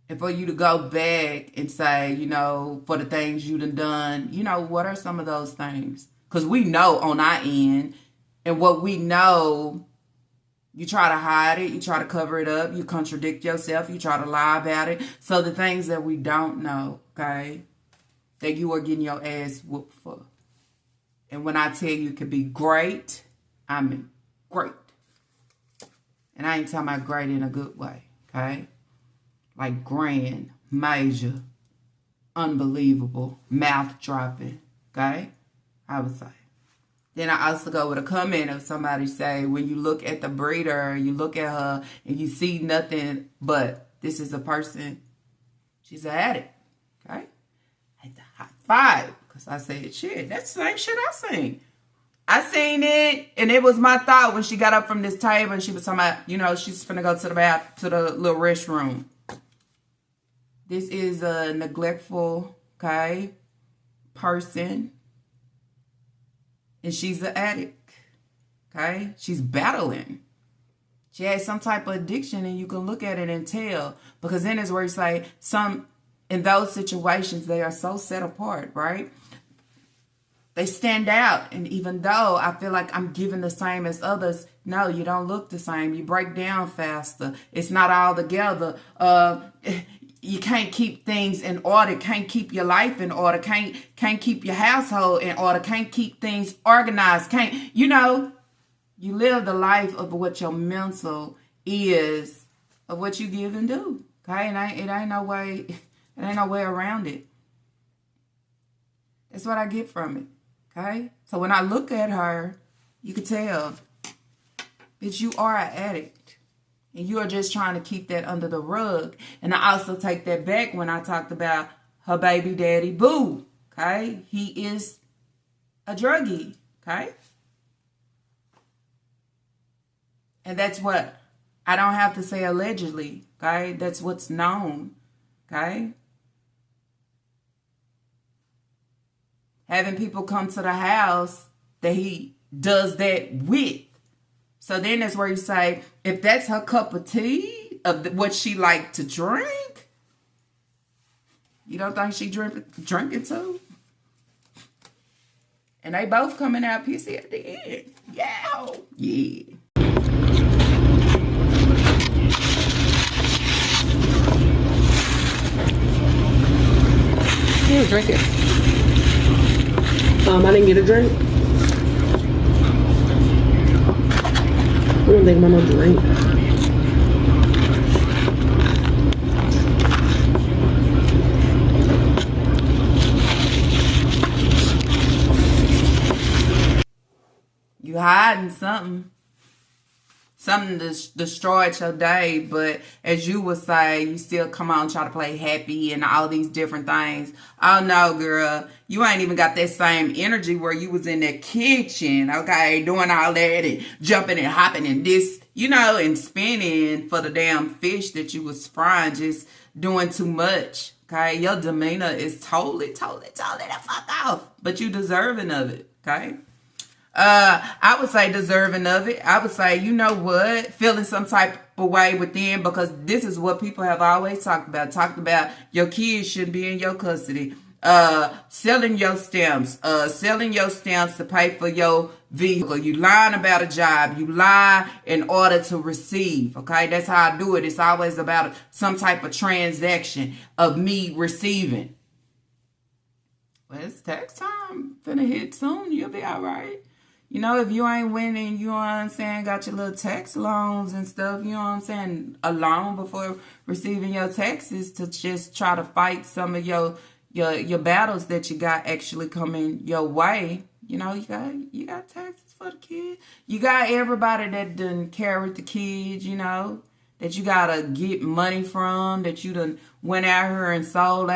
[SPEAKER 1] And for you to go back and say, you know, for the things you done, you know, what are some of those things? Because we know on our end, and what we know, you try to hide it, you try to cover it up, you contradict yourself, you try to lie about it. So the things that we don't know, okay, that you are getting your ass whooped for. And when I tell you it could be great, I mean, great. And I ain't talking about great in a good way, okay? Like grand, major, unbelievable, mouth-dropping, okay? I would say. Then I also go with a comment of somebody say, when you look at the breeder, you look at her, and you see nothing but this is a person, she's an addict, okay? I had to high five, because I said, shit, that's the same shit I seen. I seen it, and it was my thought when she got up from this table, and she was talking about, you know, she's finna go to the little restroom. This is a neglectful, okay, person. And she's an addict, okay? She's battling. She has some type of addiction, and you can look at it and tell. Because then it's where it's like, in those situations, they are so set apart, right? They stand out. And even though I feel like I'm given the same as others, no, you don't look the same. You break down faster. It's not all together. You can't keep things in order, can't keep your life in order, can't keep your household in order, can't keep things organized, you live the life of what your mental is, of what you give and do, okay? And it ain't no way around it. That's what I get from it, okay? So when I look at her, you can tell that you are an addict. And you are just trying to keep that under the rug. And I also take that back when I talked about her baby daddy, Boo. Okay? He is a druggie. Okay? And that's what, I don't have to say allegedly. Okay? That's what's known. Okay? Having people come to the house that he does that with. So then that's where you say, if that's her cup of tea, of what she like to drink, you don't think she drinking too? And they both coming out pissy at the end. Yeah. Yeah.
[SPEAKER 2] You drink it.
[SPEAKER 3] I didn't get a drink. I don't think I'm gonna drink.
[SPEAKER 1] You hiding something. Something destroyed your day, but as you would say, you still come on and try to play happy and all these different things. Oh no, girl, you ain't even got that same energy where you was in that kitchen, okay, doing all that and jumping and hopping and this, and spinning for the damn fish that you was frying, just doing too much, okay? Your demeanor is totally the fuck off, but you deserving of it, okay? I would say deserving of it. I would say, you know what, feeling some type of way within, because this is what people have always talked about your kids shouldn't be in your custody. Selling your stamps to pay for your vehicle. You lying about a job. You lie in order to receive. Okay, that's how I do it. It's always about some type of transaction of me receiving. Well, it's tax time. Finna hit soon. You'll be all right. If you ain't winning, you know what I'm saying, got your little tax loans and stuff, you know what I'm saying, a loan before receiving your taxes to just try to fight some of your battles that you got actually coming your way. You got taxes for the kids. You got everybody that done carried the kids, that you gotta get money from, that you done went out here and sold.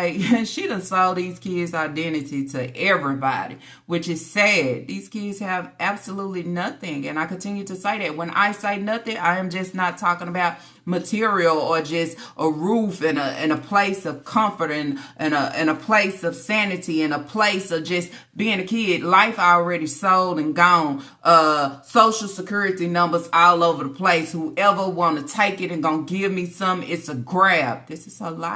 [SPEAKER 1] She done sold these kids' identity to everybody, which is sad. These kids have absolutely nothing. And I continue to say that. When I say nothing, I am just not talking about material or just a roof and a place of comfort and a place of sanity and a place of just being a kid. Life already sold and gone. Social security numbers all over the place. Whoever want to take it and gonna give me some, it's a grab. This is her life.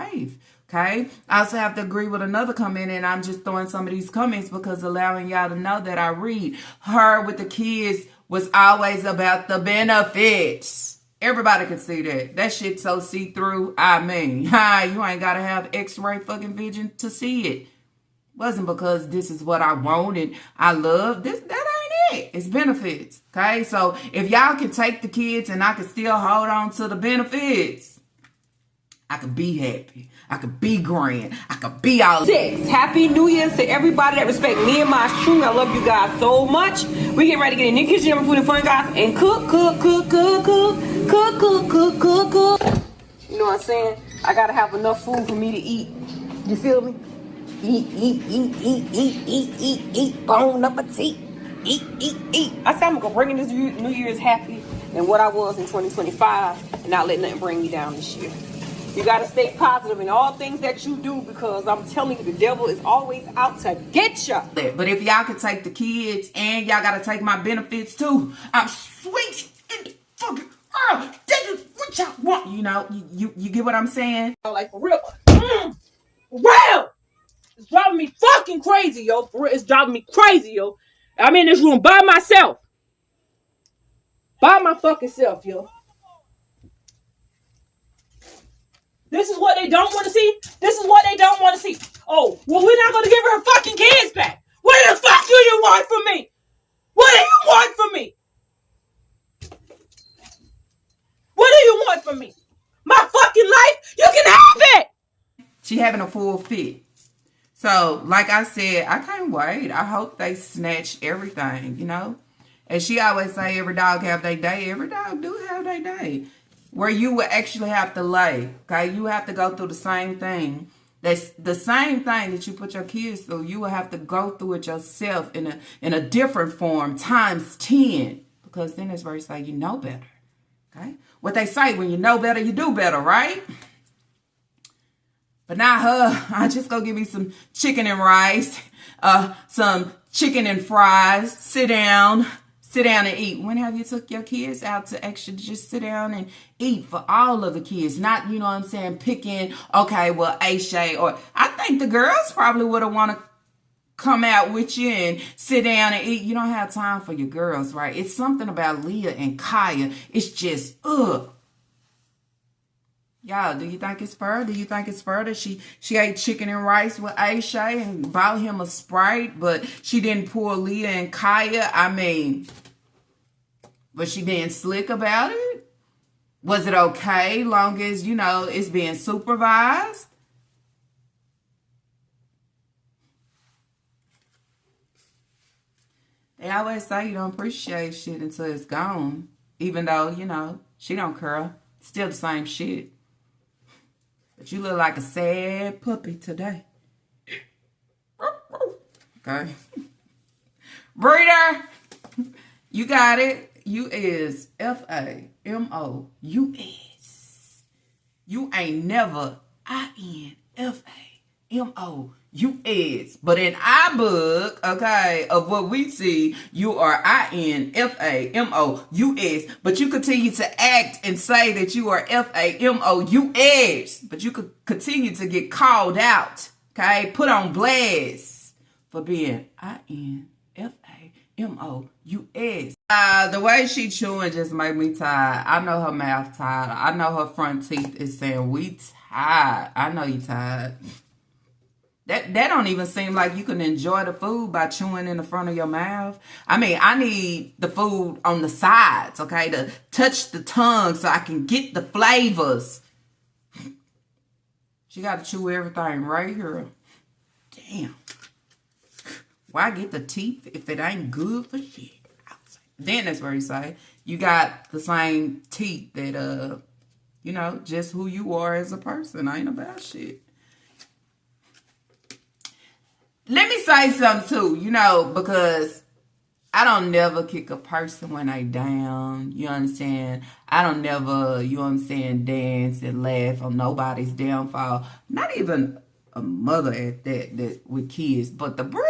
[SPEAKER 1] Okay. I also have to agree with another comment, and I'm just throwing some of these comments because allowing y'all to know that I read. Her with the kids was always about the benefits. Everybody can see that. That shit so see-through. I mean, you ain't got to have x-ray fucking vision to see it. Wasn't because this is what I want and I love. That it. It's benefits. Okay. So if y'all can take the kids and I can still hold on to the benefits, I could be happy. I could be grand. I could be all.
[SPEAKER 2] Happy New Year's to everybody that respect me and my stream. I love you guys so much. We getting ready to get in the kitchen, number food and fun, guys, and cook. You know what I'm saying? I gotta have enough food for me to eat. You feel me? Eat. Bon appetit. Eat. I said I'm gonna bring in this New Year's happy than what I was in 2025 and not let nothing bring me down this year. You gotta stay positive in all things that you do, because I'm telling you, the devil is always out to get you.
[SPEAKER 1] But if y'all can take the kids and y'all gotta take my benefits too, I'm swinging in the fucking world. This is what y'all want. You know, you get what I'm saying?
[SPEAKER 2] Like, for real. For real. It's driving me fucking crazy, yo. For real, it's driving me crazy, yo. I'm in this room by myself. By my fucking self, yo. This is what they don't want to see. This is what they don't want to see. Oh, well, we're not going to give her fucking kids back. What the fuck do you want from me? What do you want from me? What do you want from me? My fucking life? You can have it.
[SPEAKER 1] She having a full fit. So, like I said, I can't wait. I hope they snatch everything, you know. And she always say every dog have their day. Every dog do have their day. Where you will actually have to lay, okay? You have to go through the same thing. That's the same thing that you put your kids through. You will have to go through it yourself in a different form, times 10. Because then it's where it's like, you know better, okay? What they say, when you know better, you do better, right? But now I just go give me some chicken and rice, some chicken and fries, sit down and eat. When have you took your kids out to actually just sit down and eat for all of the kids? Not, you know what I'm saying, picking, okay, well, Aisha, or I think the girls probably would have want to come out with you and sit down and eat. You don't have time for your girls, right? It's something about Leah and Kaya. It's just, ugh. Y'all, do you think it's fair? Do you think it's fair that she ate chicken and rice with Aisha and bought him a Sprite, but she didn't pour Leah and Kaya? I mean, was she being slick about it? Was it okay long as, you know, it's being supervised? They always say you don't appreciate shit until it's gone. Even though, you know, she don't care. Still the same shit. But you look like a sad puppy today. Okay. Breeder, you got it. You is FAMOUS. You ain't never INFAMOUS. But in our book, okay, of what we see, you are INFAMOUS. But you continue to act and say that you are FAMOUS. But you could continue to get called out, okay, put on blast for being INFAMOUS. The way she chewing just made me tired. I know her mouth tired. I know her front teeth is saying, we tired. I know you tired. That don't even seem like you can enjoy the food by chewing in the front of your mouth. I mean, I need the food on the sides, okay, to touch the tongue so I can get the flavors. She got to chew everything right here. Damn. Why get the teeth if it ain't good for shit? Then that's where you say you got the same teeth that, you know, just who you are as a person. Ain't about shit. Let me say something too, you know, because I don't never kick a person when they down, you understand? I don't never, you understand, dance and laugh on nobody's downfall. Not even a mother at that with kids, but the breeder.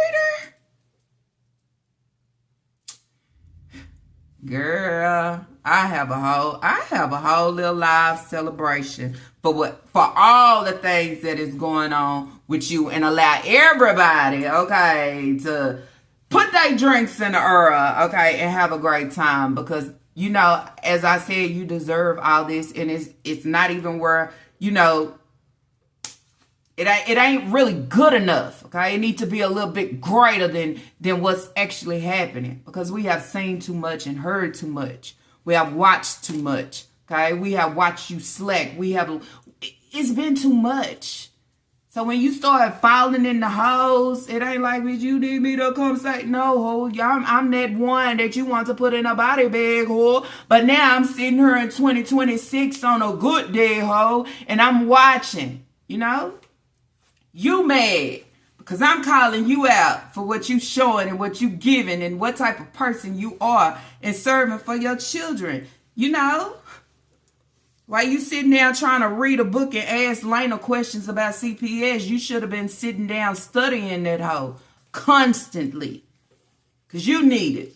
[SPEAKER 1] Girl, I have a whole little live celebration for all the things that is going on with you, and allow everybody, okay, to put their drinks in the earl, okay, and have a great time, because, you know, as I said, you deserve all this, and it's not even where, you know, it ain't really good enough. Okay, it needs to be a little bit greater than what's actually happening, because we have seen too much and heard too much. We have watched too much. Okay, we have watched you slack. It's been too much. So when you start falling in the holes, it ain't like, bitch, you need me to come say, no, ho, I'm that one that you want to put in a body bag, ho. But now I'm sitting here in 2026 on a good day, ho, and I'm watching, you know? You mad because I'm calling you out for what you showing and what you giving and what type of person you are and serving for your children, you know? While you sitting there trying to read a book and ask Lena questions about CPS, you should have been sitting down studying that hoe constantly. Because you need it.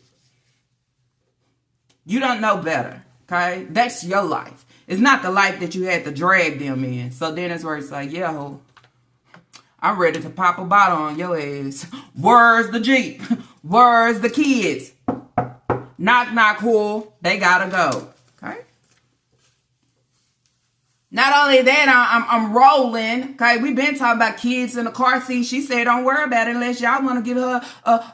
[SPEAKER 1] You don't know better, okay? That's your life. It's not the life that you had to drag them in. So then it's where it's like, yeah, ho, I'm ready to pop a bottle on your ass. Where's the Jeep? Where's the kids? Knock, knock, whore. They gotta go, okay? Not only that, I'm rolling. Okay, we've been talking about kids in the car seat. She said, don't worry about it unless y'all want to give her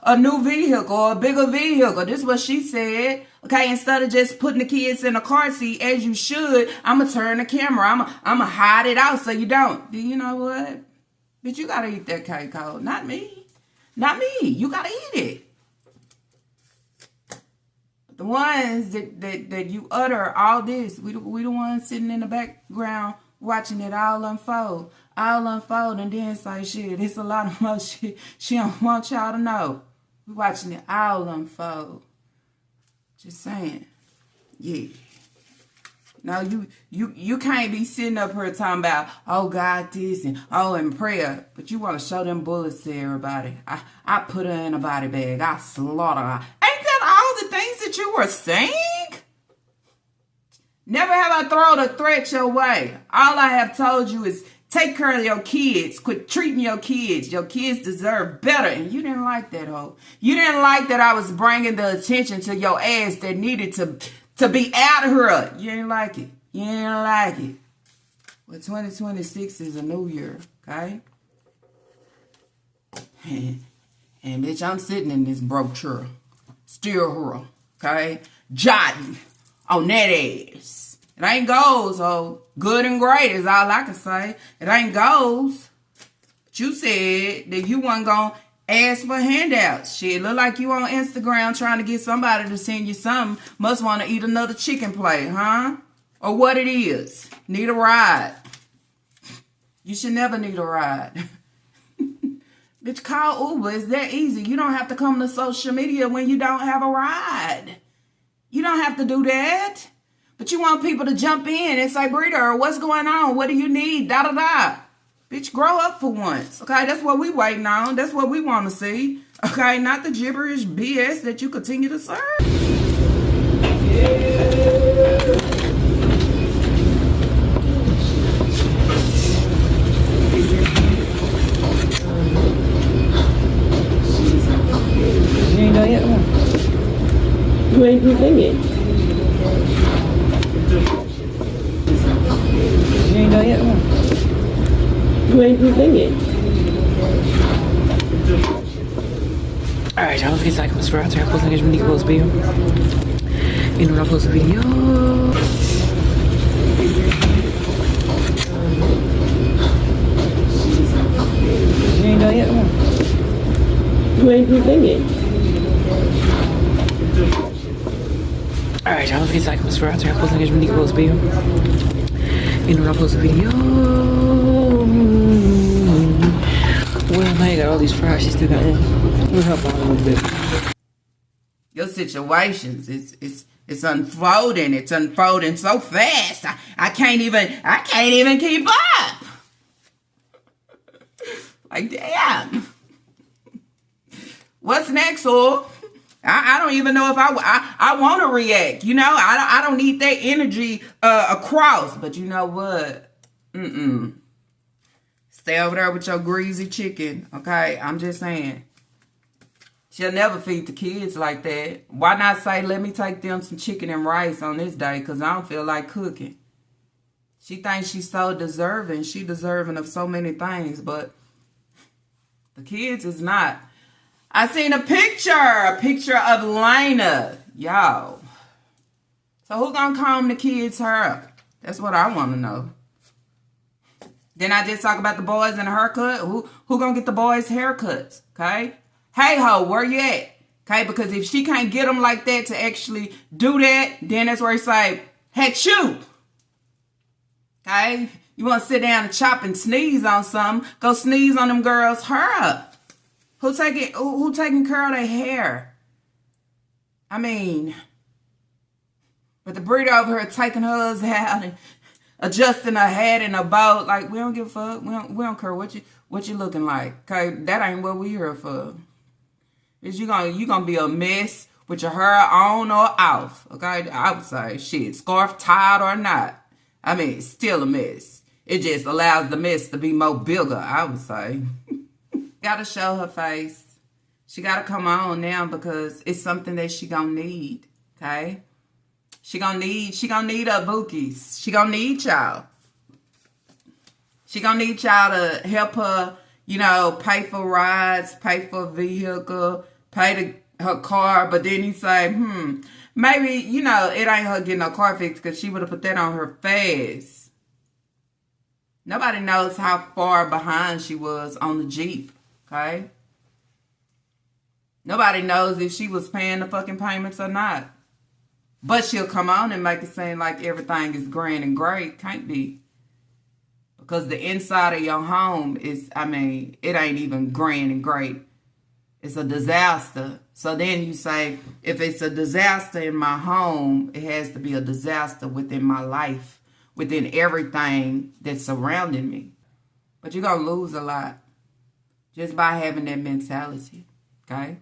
[SPEAKER 1] a new vehicle or a bigger vehicle. This is what she said. Okay, instead of just putting the kids in the car seat as you should, I'm going to turn the camera. I'm going to hide it out so you don't. You know what? Bitch, you got to eat that cake, Cole. Not me. Not me. You got to eat it. The ones that you utter all this, we the ones sitting in the background watching it all unfold, and then say, shit, it's a lot of more shit she don't want y'all to know. We watching it all unfold. Just saying. Yeah. No, you can't be sitting up here talking about, oh, God, this and oh, and prayer, but you want to show them bullets to everybody. I put her in a body bag. I slaughter her. Ain't that all the things that you were saying? Never have I thrown a threat your way. All I have told you is take care of your kids. Quit treating your kids. Your kids deserve better. And you didn't like that, ho. You didn't like that I was bringing the attention to your ass that needed to be out of here. You didn't like it. You didn't like it. Well, 2026 is a new year, okay? And bitch, I'm sitting in this brochure. Still here, okay? Jotting on that ass. It ain't goals, ho. Good and great is all I can say. It ain't goals. But you said that you wasn't going to ask for handouts. Shit, look like you on Instagram trying to get somebody to send you something. Must want to eat another chicken plate, huh? Or what it is. Need a ride. You should never need a ride. Bitch, call Uber. It's that easy. You don't have to come to social media when you don't have a ride. You don't have to do that. But you want people to jump in and say, Breeder, what's going on? What do you need? Da-da-da. Bitch, grow up for once. Okay, that's what we waiting on. That's what we want to see. Okay, not the gibberish BS that you continue to serve.
[SPEAKER 2] You ain't done yet?
[SPEAKER 3] You ain't do thing yet.
[SPEAKER 2] You ain't done yet?
[SPEAKER 3] You ain't do thing yet.
[SPEAKER 2] Alright, y'all, please like and subscribe. I post like when you post a video. And when I post a video, you ain't done yet?
[SPEAKER 3] You ain't do thing yet.
[SPEAKER 2] Alright, y'all, please like and subscribe. I post like when you post a video. And when I post a video, well, now you got all these fries. She still got one. Let me help out a little bit.
[SPEAKER 1] Your situations, it's unfolding. It's unfolding so fast. I can't even keep up. Like, damn. What's next, or I don't even know if I want to react. You know, I don't need that energy across. But you know what? Stay over there with your greasy chicken, okay? I'm just saying. She'll never feed the kids like that. Why not say, let me take them some chicken and rice on this day because I don't feel like cooking. She thinks she's so deserving. She deserving of so many things, but the kids is not. I seen a picture of Lena. Y'all. So who gonna comb the kids' hair up? That's what I want to know. Then I just talk about the boys and the haircut. Who gonna get the boys' haircuts? Okay? Hey ho, where you at? Okay, because if she can't get them like that to actually do that, then that's where it's like, hey, you. Okay? You want to sit down and chop and sneeze on something, go sneeze on them girls' hair. Who taking care of their hair? I mean, but the breeder over here taking hers out and adjusting her head in a boat, like, we don't give a fuck. We don't care what you looking like. Okay, that ain't what we here for. Is you gonna be a mess with your hair on or off. Okay, I would say shit, scarf tied or not. I mean, it's still a mess. It just allows the mess to be more bigger, I would say. Gotta show her face. She gotta come on now because it's something that she gonna need. Okay? She gonna need her bookies. She gonna need y'all. She gonna need y'all to help her, pay for rides, pay for a vehicle, pay her car. But then you say, maybe, it ain't her getting her car fixed because she would have put that on her face. Nobody knows how far behind she was on the Jeep, okay? Nobody knows if she was paying the fucking payments or not. But she'll come on and make it seem like everything is grand and great. Can't be. Because the inside of your home is, it ain't even grand and great. It's a disaster. So then you say, if it's a disaster in my home, it has to be a disaster within my life, within everything that's surrounding me. But you're going to lose a lot just by having that mentality, okay?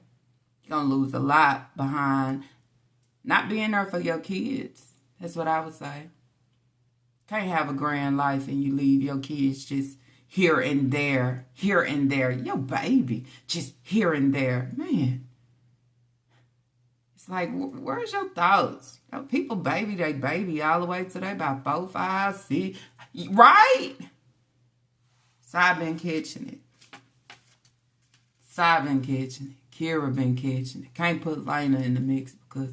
[SPEAKER 1] You're going to lose a lot behind not being there for your kids. That's what I would say. Can't have a grand life and you leave your kids just here and there. Your baby, just here and there. Man. It's like, where's your thoughts? People baby they baby all the way to they about 4, 5, 6. Right? So I've been catching it. Kira been catching it. Can't put Lena in the mix because,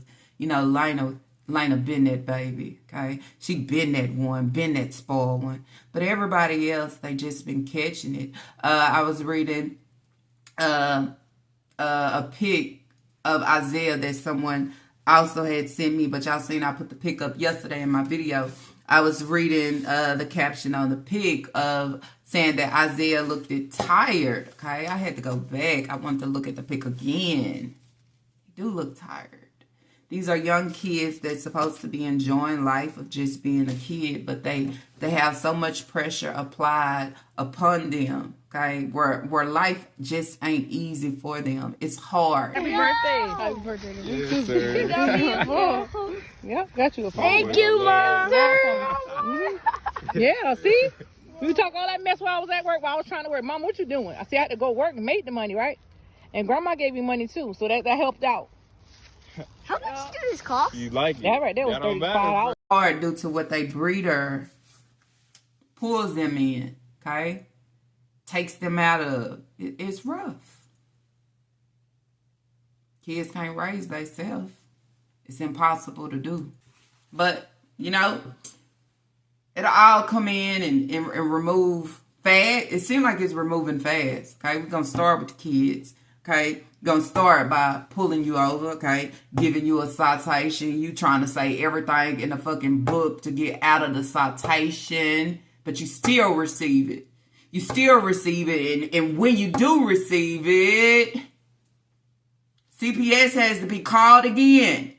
[SPEAKER 1] Lena been that baby, okay? She been that one, been that spoiled one. But everybody else, they just been catching it. I was reading a pic of Isaiah that someone also had sent me, but y'all seen I put the pic up yesterday in my video. I was reading the caption on the pic of saying that Isaiah looked tired, okay? I had to go back. I wanted to look at the pic again. He do look tired. These are young kids that's supposed to be enjoying life of just being a kid, but they have so much pressure applied upon them, okay? Where life just ain't easy for them. It's hard.
[SPEAKER 2] Happy birthday. Happy birthday to you.
[SPEAKER 3] Yes, sir.
[SPEAKER 2] Yep, got you a phone.
[SPEAKER 4] Thank you, Mom.
[SPEAKER 2] Yeah, see? We talk all that mess while I was at work, while I was trying to work. Mom, what you doing? I see I had to go work and make the money, right? And Grandma gave me money too, so that helped out.
[SPEAKER 4] How much do this cost?
[SPEAKER 3] You like it?
[SPEAKER 2] That right there was $35.
[SPEAKER 1] Hard due to what they breeder pulls them in, okay? Takes them out of. It's rough. Kids can't raise themselves. It's impossible to do. But, it'll all come in and remove fast. It seems like it's removing fast, okay? We're going to start with the kids, okay? Gonna start by pulling you over, okay? Giving you a citation. You trying to say everything in the fucking book to get out of the citation, but you still receive it. You still receive it, and when you do receive it, CPS has to be called again.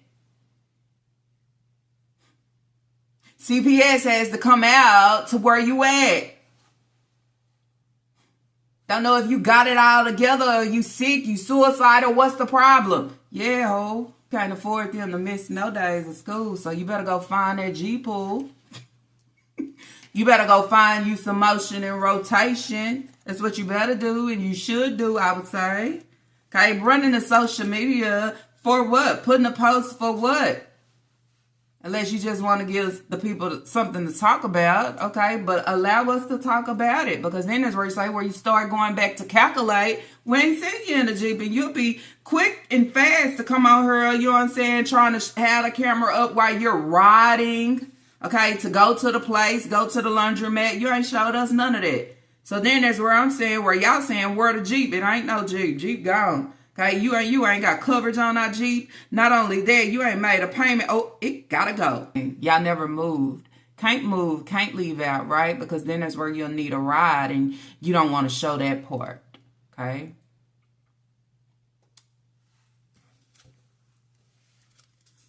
[SPEAKER 1] CPS has to come out to where you at. Don't know if you got it all together or you sick, you suicidal, what's the problem? Yeah, ho. Can't afford them to miss no days of school, so you better go find that G-pool. You better go find you some motion and rotation. That's what you better do and you should do, I would say. Okay, running the social media for what? Putting a post for what? Unless you just want to give the people something to talk about, okay? But allow us to talk about it, because then that's where you start going back to calculate. We ain't seen you in the Jeep, and you'll be quick and fast to come out here, you know what I'm saying, trying to have the camera up while you're riding, okay, to go to the place, go to the laundromat. You ain't showed us none of that. So then that's where I'm saying, where y'all saying, where the Jeep? It ain't no Jeep. Jeep gone. Okay, you ain't got coverage on our Jeep. Not only that, you ain't made a payment. Oh, it gotta go. Y'all never moved. Can't move, can't leave out, right? Because then that's where you'll need a ride, and you don't want to show that part, okay?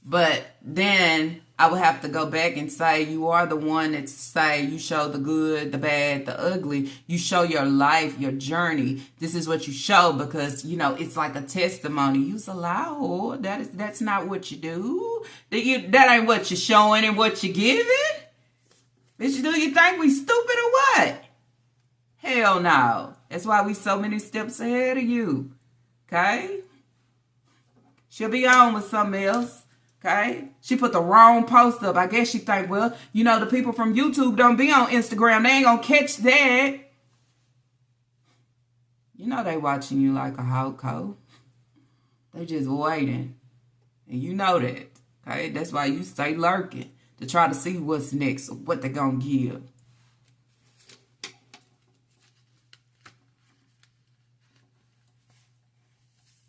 [SPEAKER 1] But then I would have to go back and say, you are the one that say you show the good, the bad, the ugly. You show your life, your journey. This is what you show, because, you know, it's like a testimony. You's allowed. That's not what you do. That ain't what you're showing and what you're giving. Bitch, do you think we stupid or what? Hell no. That's why we so many steps ahead of you. Okay? She'll be on with something else. Okay? She put the wrong post up. I guess she think, well, you know, the people from YouTube don't be on Instagram. They ain't gonna catch that. You know they watching you like a hot coat. They just waiting. And you know that. Okay? That's why you stay lurking, to try to see what's next or what they gonna give.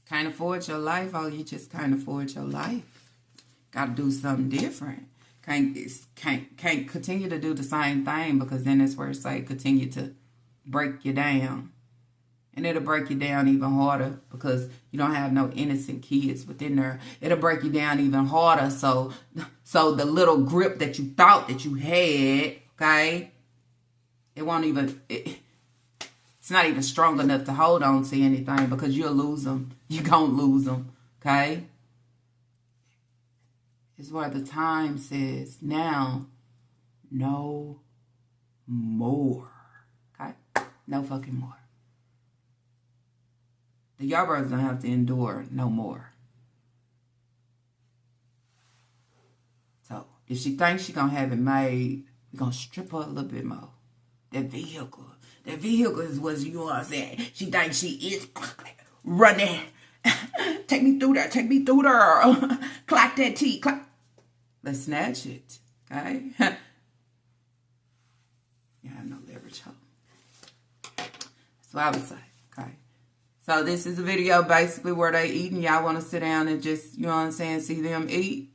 [SPEAKER 1] Can't afford your life, or you just can't afford your life. Got to do something different. Can't continue to do the same thing, because then that's where it's like continue to break you down. And it'll break you down even harder, because you don't have no innocent kids within there. It'll break you down even harder. So the little grip that you thought that you had, okay, it won't even, it's not even strong enough to hold on to anything, because you'll lose them. You're going to lose them, okay? Is where the time says now, no more. Okay? No fucking more. The Yardbirds don't have to endure no more. So, if she thinks she's going to have it made, we're going to strip her a little bit more. That vehicle is what you are saying. She thinks she is running. Take me through there. Clock that T. Clock. Let's snatch it, okay? You have no leverage, ho. That's what I would say, okay? So this is a video basically where they eating. Y'all want to sit down and just, you know what I'm saying, see them eat?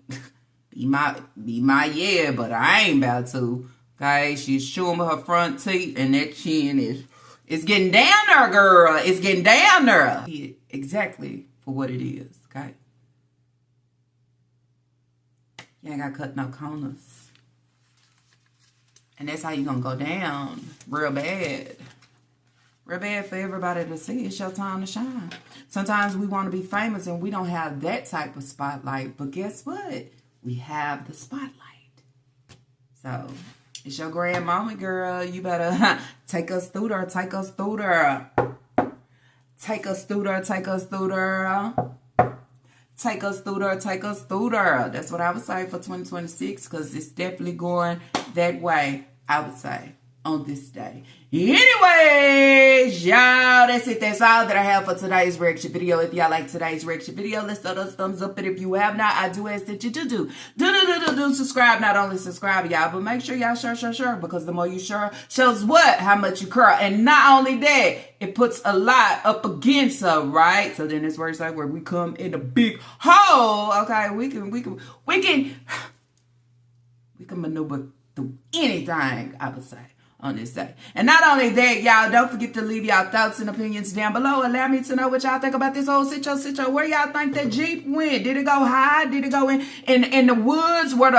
[SPEAKER 1] be my yeah, but I ain't about to, okay? She's chewing with her front teeth, and that chin it's getting down there, girl. It's getting down there. Exactly for what it is, okay? You ain't got to cut no corners. And that's how you going to go down real bad. Real bad for everybody to see. It's your time to shine. Sometimes we want to be famous and we don't have that type of spotlight. But guess what? We have the spotlight. So, it's your grand moment, girl. You better take us through there. Take us through there. Take us through there. Take us through there. Take us through there, take us through there. That's what I would say for 2026, because it's definitely going that way, I would say, on this day. Anyways, y'all, that's it. That's all that I have for today's reaction video. If y'all like today's reaction video, let's throw those thumbs up. And if you have not, I do ask that you do subscribe. Not only subscribe, y'all, but make sure y'all share, because the more you share shows what? How much you care. And not only that, it puts a lot up against her, right? So then it's where it's like where we come in a big hole. Okay, we can maneuver through anything, I would say, on this day. And not only that, y'all, don't forget to leave y'all thoughts and opinions down below. Allow me to know what y'all think about this whole situation. Where y'all think that Jeep went? Did it go high? Did it go in the woods where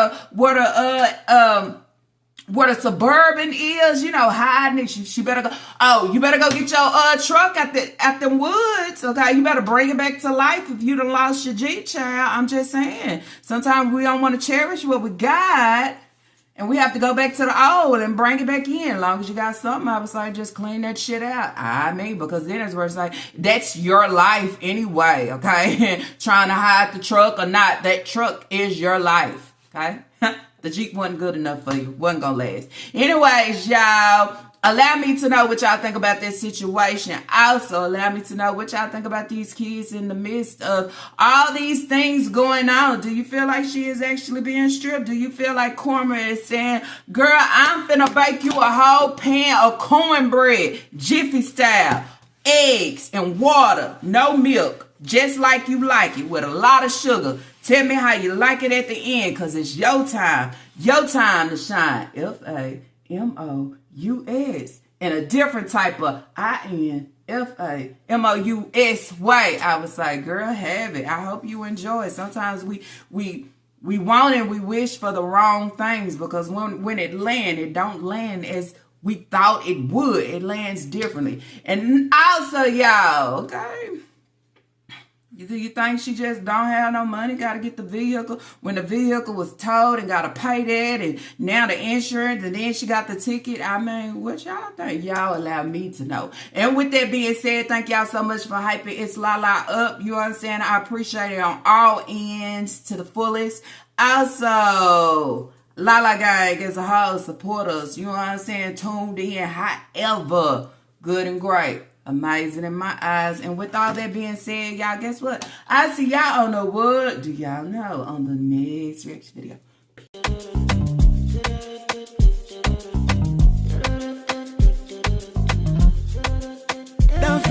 [SPEAKER 1] the Suburban is, you know, hiding? She better go. Oh, you better go get your truck at the woods. Okay, you better bring it back to life if you done lost your Jeep, child. I'm just saying. Sometimes we don't want to cherish what we got, and we have to go back to the old and bring it back in. As long as you got something, I was like, just clean that shit out. I mean, because then it's where it's like, that's your life anyway, okay? Trying to hide the truck or not, that truck is your life, okay? The Jeep wasn't good enough for you. Wasn't gonna last. Anyways, y'all, allow me to know what y'all think about this situation. Also, allow me to know what y'all think about these kids in the midst of all these things going on. Do you feel like she is actually being stripped? Do you feel like Corma is saying, girl, I'm finna bake you a whole pan of cornbread, Jiffy style, eggs and water, no milk, just like you like it, with a lot of sugar. Tell me how you like it at the end, because it's your time to shine. Famous in a different type of INFAMOUS way. I was like, girl, have it. I hope you enjoy it. Sometimes we want and we wish for the wrong things, because when it lands, it don't land as we thought it would. It lands differently. And also, y'all, okay, you think she just don't have no money, got to get the vehicle, when the vehicle was towed and got to pay that, and now the insurance, and then she got the ticket? I mean, what y'all think? Y'all allow me to know. And with that being said, thank y'all so much for hyping It's Lala up. You understand? I appreciate it on all ends to the fullest. Also, Lala Gang as a whole, support us. You know what I'm saying? Tuned in, however, good and great. Amazing in my eyes. And with all that being said, y'all, guess what? I see y'all on the what do y'all know on the next reaction video.
[SPEAKER 5] Don't